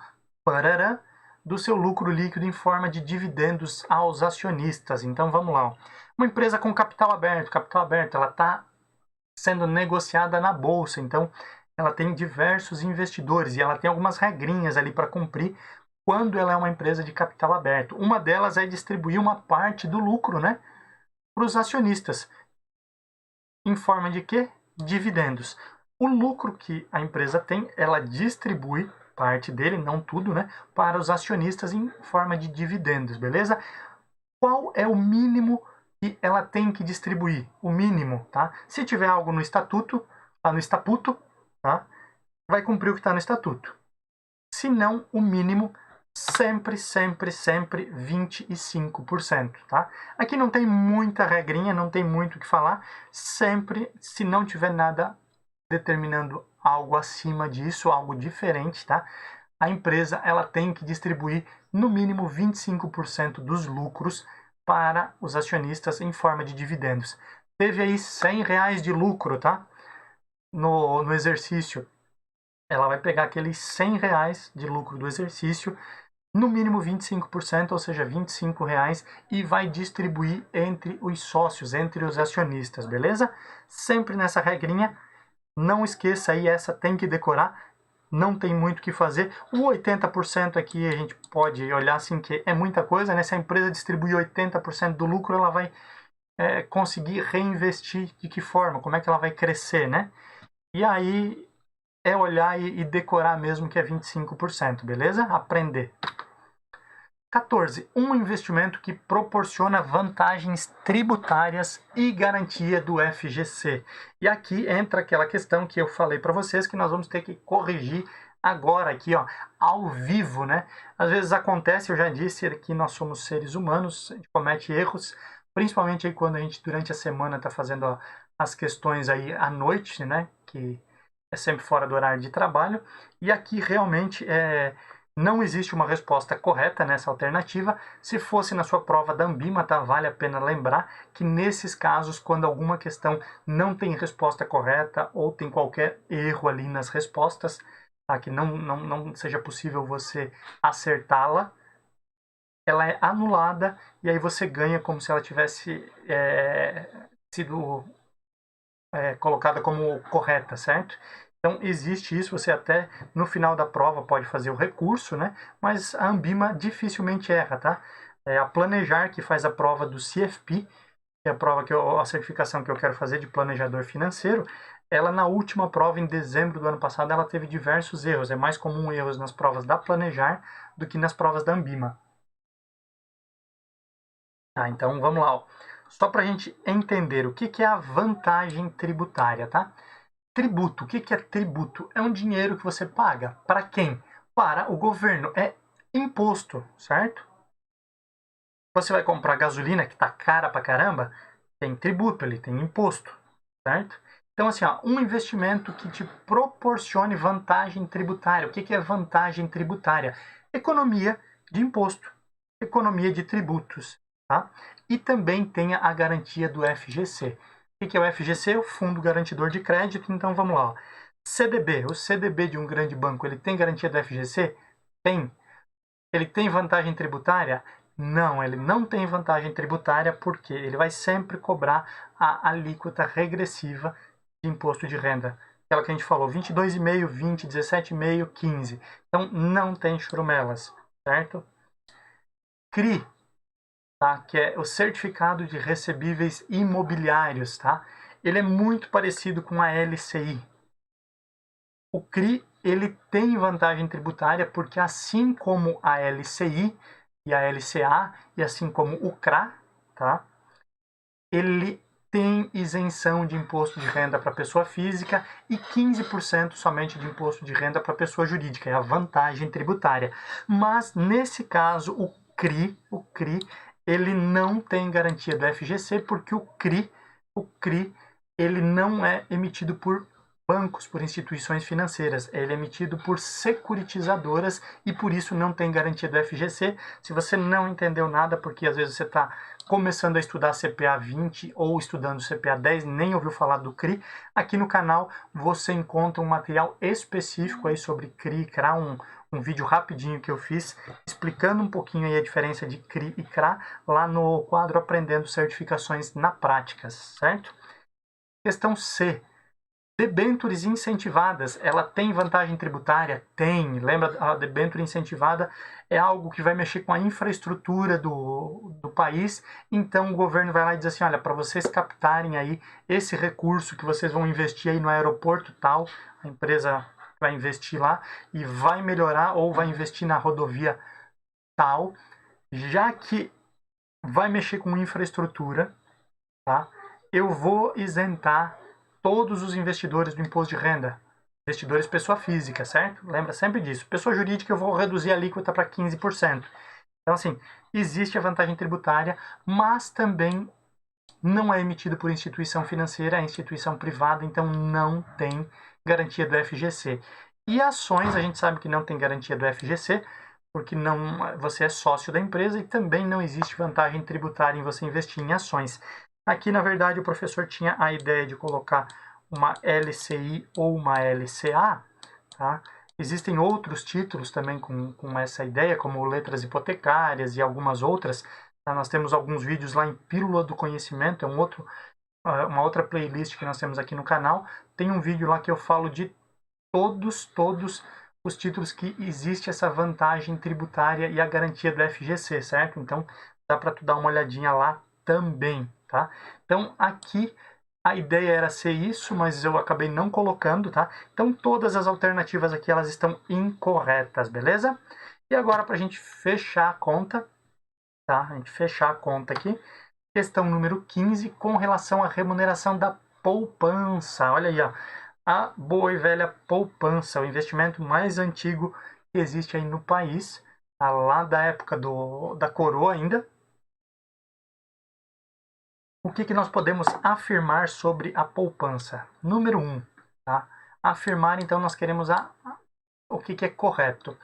do seu lucro líquido em forma de dividendos aos acionistas. Então vamos lá. Ó. Uma empresa com capital aberto, ela está sendo negociada na Bolsa, então ela tem diversos investidores e ela tem algumas regrinhas ali para cumprir quando ela é uma empresa de capital aberto. Uma delas é distribuir uma parte do lucro, né, para os acionistas. Em forma de quê? Dividendos. O lucro que a empresa tem, ela distribui parte dele, não tudo, né, para os acionistas em forma de dividendos, beleza? Qual é o mínimo que ela tem que distribuir? O mínimo, tá? Se tiver algo no estatuto, tá? Vai cumprir o que está no estatuto. Se não, o mínimo sempre 25%, tá? Aqui não tem muita regrinha, não tem muito o que falar. Sempre, se não tiver nada determinando algo acima disso, algo diferente, tá? A empresa ela tem que distribuir no mínimo 25% dos lucros para os acionistas em forma de dividendos. Teve aí R$100 de lucro, tá? No exercício, ela vai pegar aqueles R$100 de lucro do exercício, no mínimo 25%, ou seja, R$25, e vai distribuir entre os sócios, entre os acionistas, beleza? Sempre nessa regrinha, não esqueça aí, essa tem que decorar, não tem muito o que fazer. O 80% aqui a gente pode olhar assim que é muita coisa, né? Se a empresa distribuir 80% do lucro, ela vai conseguir reinvestir de que forma? Como é que ela vai crescer, né? E aí é olhar e decorar mesmo que é 25%, beleza? Aprender. 14. Um investimento que proporciona vantagens tributárias e garantia do FGC. E aqui entra aquela questão que eu falei para vocês que nós vamos ter que corrigir agora aqui, ó, ao vivo, né? Às vezes acontece, eu já disse que nós somos seres humanos, a gente comete erros, principalmente aí quando a gente durante a semana está fazendo ó, as questões aí à noite, né? Que é sempre fora do horário de trabalho. E aqui realmente não existe uma resposta correta nessa alternativa. Se fosse na sua prova da Ambima, tá? Vale a pena lembrar que nesses casos, quando alguma questão não tem resposta correta ou tem qualquer erro ali nas respostas, tá? Que não seja possível você acertá-la, ela é anulada e aí você ganha como se ela tivesse sido colocada como correta, certo? Então existe isso, você até no final da prova pode fazer o recurso, né? Mas a Ambima dificilmente erra, tá? A Planejar, que faz a prova do CFP, que é a certificação que eu quero fazer de planejador financeiro, ela na última prova, em dezembro do ano passado, ela teve diversos erros. É mais comum erros nas provas da Planejar do que nas provas da Ambima. Tá, então vamos lá. Ó. Só para a gente entender o que é a vantagem tributária, tá? Tributo. O que é tributo? É um dinheiro que você paga. Para quem? Para o governo. É imposto, certo? Você vai comprar gasolina que está cara pra caramba, tem tributo, ele tem imposto, certo? Então, assim, ó, um investimento que te proporcione vantagem tributária. O que é vantagem tributária? Economia de imposto, economia de tributos, tá? E também tenha a garantia do FGC. O que é o FGC? O Fundo Garantidor de Crédito. Então, vamos lá. Ó. CDB. O CDB de um grande banco, ele tem garantia do FGC? Tem. Ele tem vantagem tributária? Não, ele não tem vantagem tributária porque ele vai sempre cobrar a alíquota regressiva de imposto de renda. Aquela que a gente falou, 22,5, 20, 17,5, 15. Então, não tem churumelas, certo? CRI, tá? Que é o Certificado de Recebíveis Imobiliários, tá? Ele é muito parecido com a LCI, O CRI, ele tem vantagem tributária porque assim como a LCI e a LCA, e assim como o CRA, tá? Ele tem isenção de imposto de renda para pessoa física e 15% somente de imposto de renda para pessoa jurídica, é a vantagem tributária. Mas nesse caso, o CRI, ele não tem garantia do FGC porque o CRI, ele não é emitido por bancos, por instituições financeiras, ele é emitido por securitizadoras e por isso não tem garantia do FGC. Se você não entendeu nada, porque às vezes você está começando a estudar CPA 20 ou estudando CPA 10, nem ouviu falar do CRI, aqui no canal você encontra um material específico aí sobre CRI e CRA, um vídeo rapidinho que eu fiz, explicando um pouquinho aí a diferença de CRI e CRA, lá no quadro Aprendendo Certificações na Prática, certo? Questão C. Debêntures incentivadas, ela tem vantagem tributária? Tem. Lembra, a debênture incentivada é algo que vai mexer com a infraestrutura do país, então o governo vai lá e diz assim, olha, para vocês captarem aí esse recurso que vocês vão investir aí no aeroporto tal, a empresa vai investir lá e vai melhorar ou vai investir na rodovia tal, já que vai mexer com infraestrutura, tá? Eu vou isentar todos os investidores do imposto de renda. Investidores pessoa física, certo? Lembra sempre disso. Pessoa jurídica eu vou reduzir a alíquota para 15%. Então, assim, existe a vantagem tributária, mas também não é emitido por instituição financeira, é instituição privada, então não tem garantia do FGC. E ações, a gente sabe que não tem garantia do FGC, porque não, você é sócio da empresa e também não existe vantagem tributária em você investir em ações. Aqui, na verdade, o professor tinha a ideia de colocar uma LCI ou uma LCA, tá? Existem outros títulos também com essa ideia, como letras hipotecárias e algumas outras. Tá? Nós temos alguns vídeos lá em Pílula do Conhecimento, é uma outra playlist que nós temos aqui no canal. Tem um vídeo lá que eu falo de todos os títulos que existe essa vantagem tributária e a garantia do FGC, certo? Então, dá para tu dar uma olhadinha lá também, tá? Então, aqui a ideia era ser isso, mas eu acabei não colocando, tá? Então, todas as alternativas aqui, elas estão incorretas, beleza? E agora, para a gente fechar a conta, tá? A gente fechar a conta aqui, questão número 15, com relação à remuneração da poupança. Olha aí, ó. A boa e velha poupança, o investimento mais antigo que existe aí no país, tá? Lá da época da coroa ainda. O que nós podemos afirmar sobre a poupança? Número 1, tá? Afirmar, então, nós queremos o que é correto.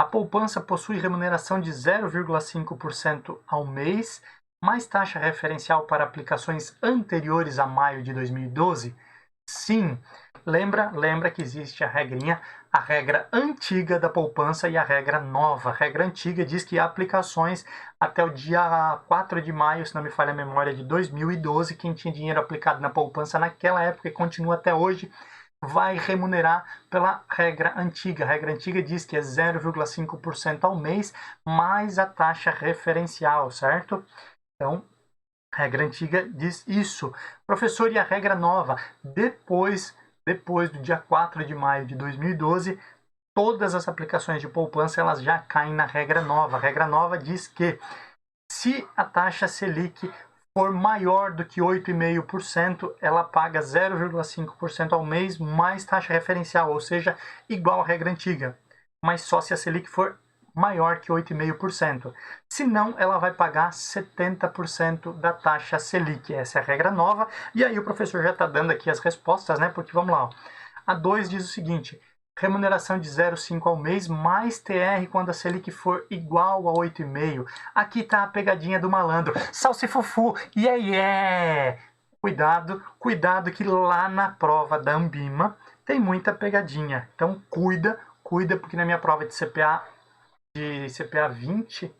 A poupança possui remuneração de 0,5% ao mês, mais taxa referencial para aplicações anteriores a maio de 2012? Sim. Lembra que existe a regrinha, a regra antiga da poupança e a regra nova. A regra antiga diz que aplicações até o dia 4 de maio, se não me falha a memória, de 2012, quem tinha dinheiro aplicado na poupança naquela época e continua até hoje, vai remunerar pela regra antiga. A regra antiga diz que é 0,5% ao mês, mais a taxa referencial, certo? Então, a regra antiga diz isso. Professor, e a regra nova? Depois do dia 4 de maio de 2012, todas as aplicações de poupança elas já caem na regra nova. A regra nova diz que se a taxa Selic for maior do que 8,5%, ela paga 0,5% ao mês mais taxa referencial, ou seja, igual à regra antiga, mas só se a Selic for maior que 8,5%. Se não, ela vai pagar 70% da taxa Selic. Essa é a regra nova. E aí o professor já está dando aqui as respostas, né? Porque vamos lá. Ó. A 2 diz o seguinte: remuneração de 0,5 ao mês, mais TR quando a Selic for igual a 8,5. Aqui está a pegadinha do malandro. Salsifufu, yeah! Cuidado que lá na prova da Ambima tem muita pegadinha. Então cuida, porque na minha prova de CPA 20,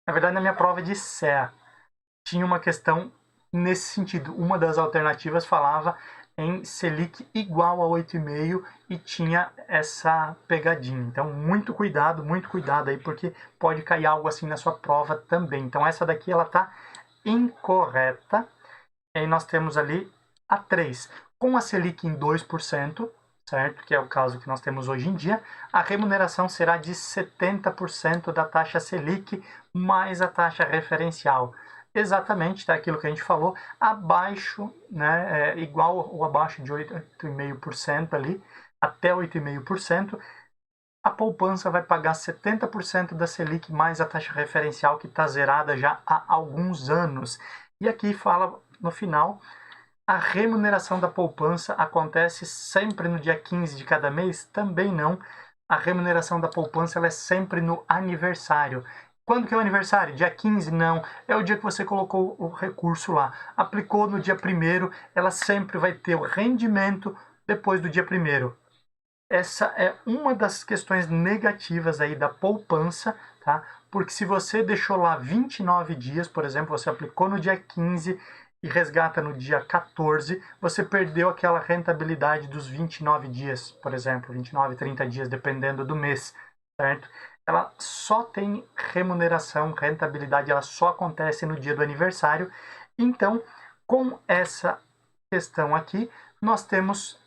na verdade na minha prova de CEA, tinha uma questão nesse sentido. Uma das alternativas falava em Selic igual a 8,5 e tinha essa pegadinha. Então, muito cuidado aí, porque pode cair algo assim na sua prova também. Então, essa daqui ela está incorreta. E aí nós temos ali a 3. Com a Selic em 2%, certo? Que é o caso que nós temos hoje em dia, a remuneração será de 70% da taxa Selic mais a taxa referencial. Exatamente, tá? Aquilo que a gente falou, abaixo, né, igual ou abaixo de 8,5% ali, até 8,5%, a poupança vai pagar 70% da Selic mais a taxa referencial que está zerada já há alguns anos. E aqui fala no final, a remuneração da poupança acontece sempre no dia 15 de cada mês? Também não. A remuneração da poupança ela é sempre no aniversário. Quando que é o aniversário? Dia 15? Não. É o dia que você colocou o recurso lá. Aplicou no dia 1º, ela sempre vai ter o rendimento depois do dia 1º. Essa é uma das questões negativas aí da poupança, tá? Porque se você deixou lá 29 dias, por exemplo, você aplicou no dia 15 e resgata no dia 14, você perdeu aquela rentabilidade dos 29 dias, por exemplo, 29, 30 dias, dependendo do mês, certo? Ela só tem remuneração, rentabilidade, ela só acontece no dia do aniversário. Então, com essa questão aqui, nós temos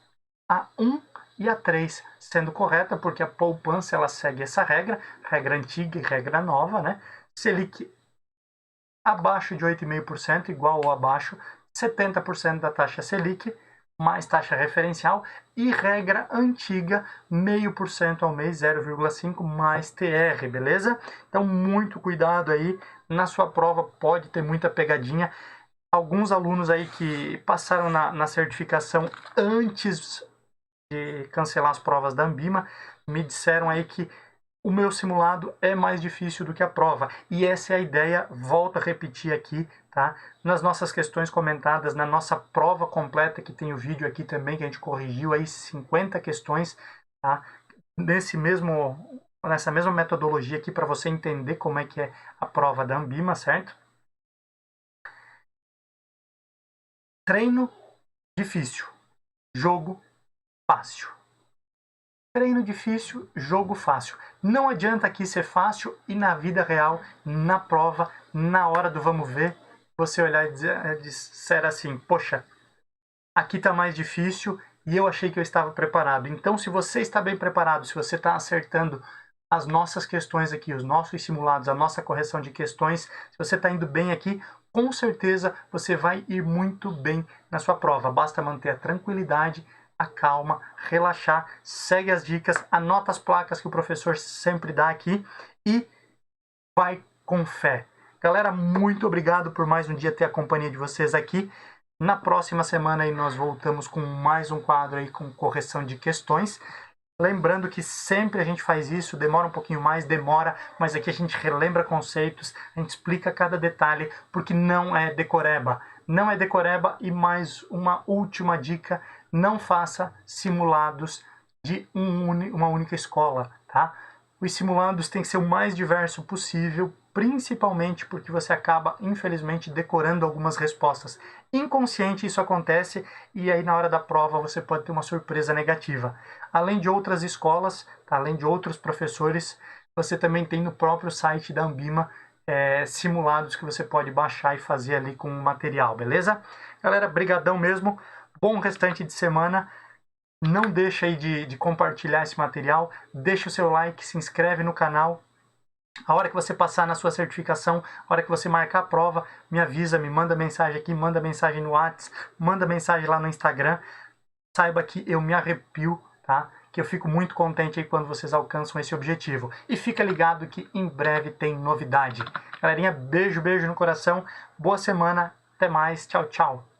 a 1 e a 3 sendo correta, porque a poupança ela segue essa regra antiga e regra nova, né? Selic abaixo de 8,5%, igual ou abaixo, 70% da taxa Selic, mais taxa referencial, e regra antiga, 0,5% ao mês, 0,5% mais TR, beleza? Então, muito cuidado aí, na sua prova pode ter muita pegadinha. Alguns alunos aí que passaram na certificação antes de cancelar as provas da Ambima, me disseram aí que o meu simulado é mais difícil do que a prova. E essa é a ideia, volto a repetir aqui, tá? Nas nossas questões comentadas, na nossa prova completa, que tem o vídeo aqui também, que a gente corrigiu aí 50 questões, tá? Nessa mesma metodologia aqui, para você entender como é que é a prova da Ambima, certo? Treino difícil, jogo fácil. Treino difícil, jogo fácil. Não adianta aqui ser fácil e na vida real, na prova, na hora do vamos ver, você olhar e disser assim, poxa, aqui está mais difícil e eu achei que eu estava preparado. Então, se você está bem preparado, se você está acertando as nossas questões aqui, os nossos simulados, a nossa correção de questões, se você está indo bem aqui, com certeza você vai ir muito bem na sua prova. Basta manter a tranquilidade, a calma, relaxar, segue as dicas, anota as placas que o professor sempre dá aqui e vai com fé. Galera, muito obrigado por mais um dia ter a companhia de vocês aqui. Na próxima semana aí nós voltamos com mais um quadro aí com correção de questões. Lembrando que sempre a gente faz isso, demora um pouquinho mais, mas aqui a gente relembra conceitos, a gente explica cada detalhe, porque não é decoreba. Não é decoreba e mais uma última dica, não faça simulados de uma única escola, tá? Os simulados têm que ser o mais diverso possível, principalmente porque você acaba, infelizmente, decorando algumas respostas. Inconsciente isso acontece e aí na hora da prova você pode ter uma surpresa negativa. Além de outras escolas, tá? Além de outros professores, você também tem no próprio site da Ambima simulados que você pode baixar e fazer ali com o material, beleza? Galera, brigadão mesmo, bom restante de semana. Não deixa aí de compartilhar esse material, deixa o seu like, se inscreve no canal. A hora que você passar na sua certificação, a hora que você marcar a prova, me avisa, me manda mensagem aqui, manda mensagem no WhatsApp, manda mensagem lá no Instagram. Saiba que eu me arrepio, tá? Que eu fico muito contente aí quando vocês alcançam esse objetivo. E fica ligado que em breve tem novidade. Galerinha, beijo, beijo no coração. Boa semana, até mais, tchau, tchau.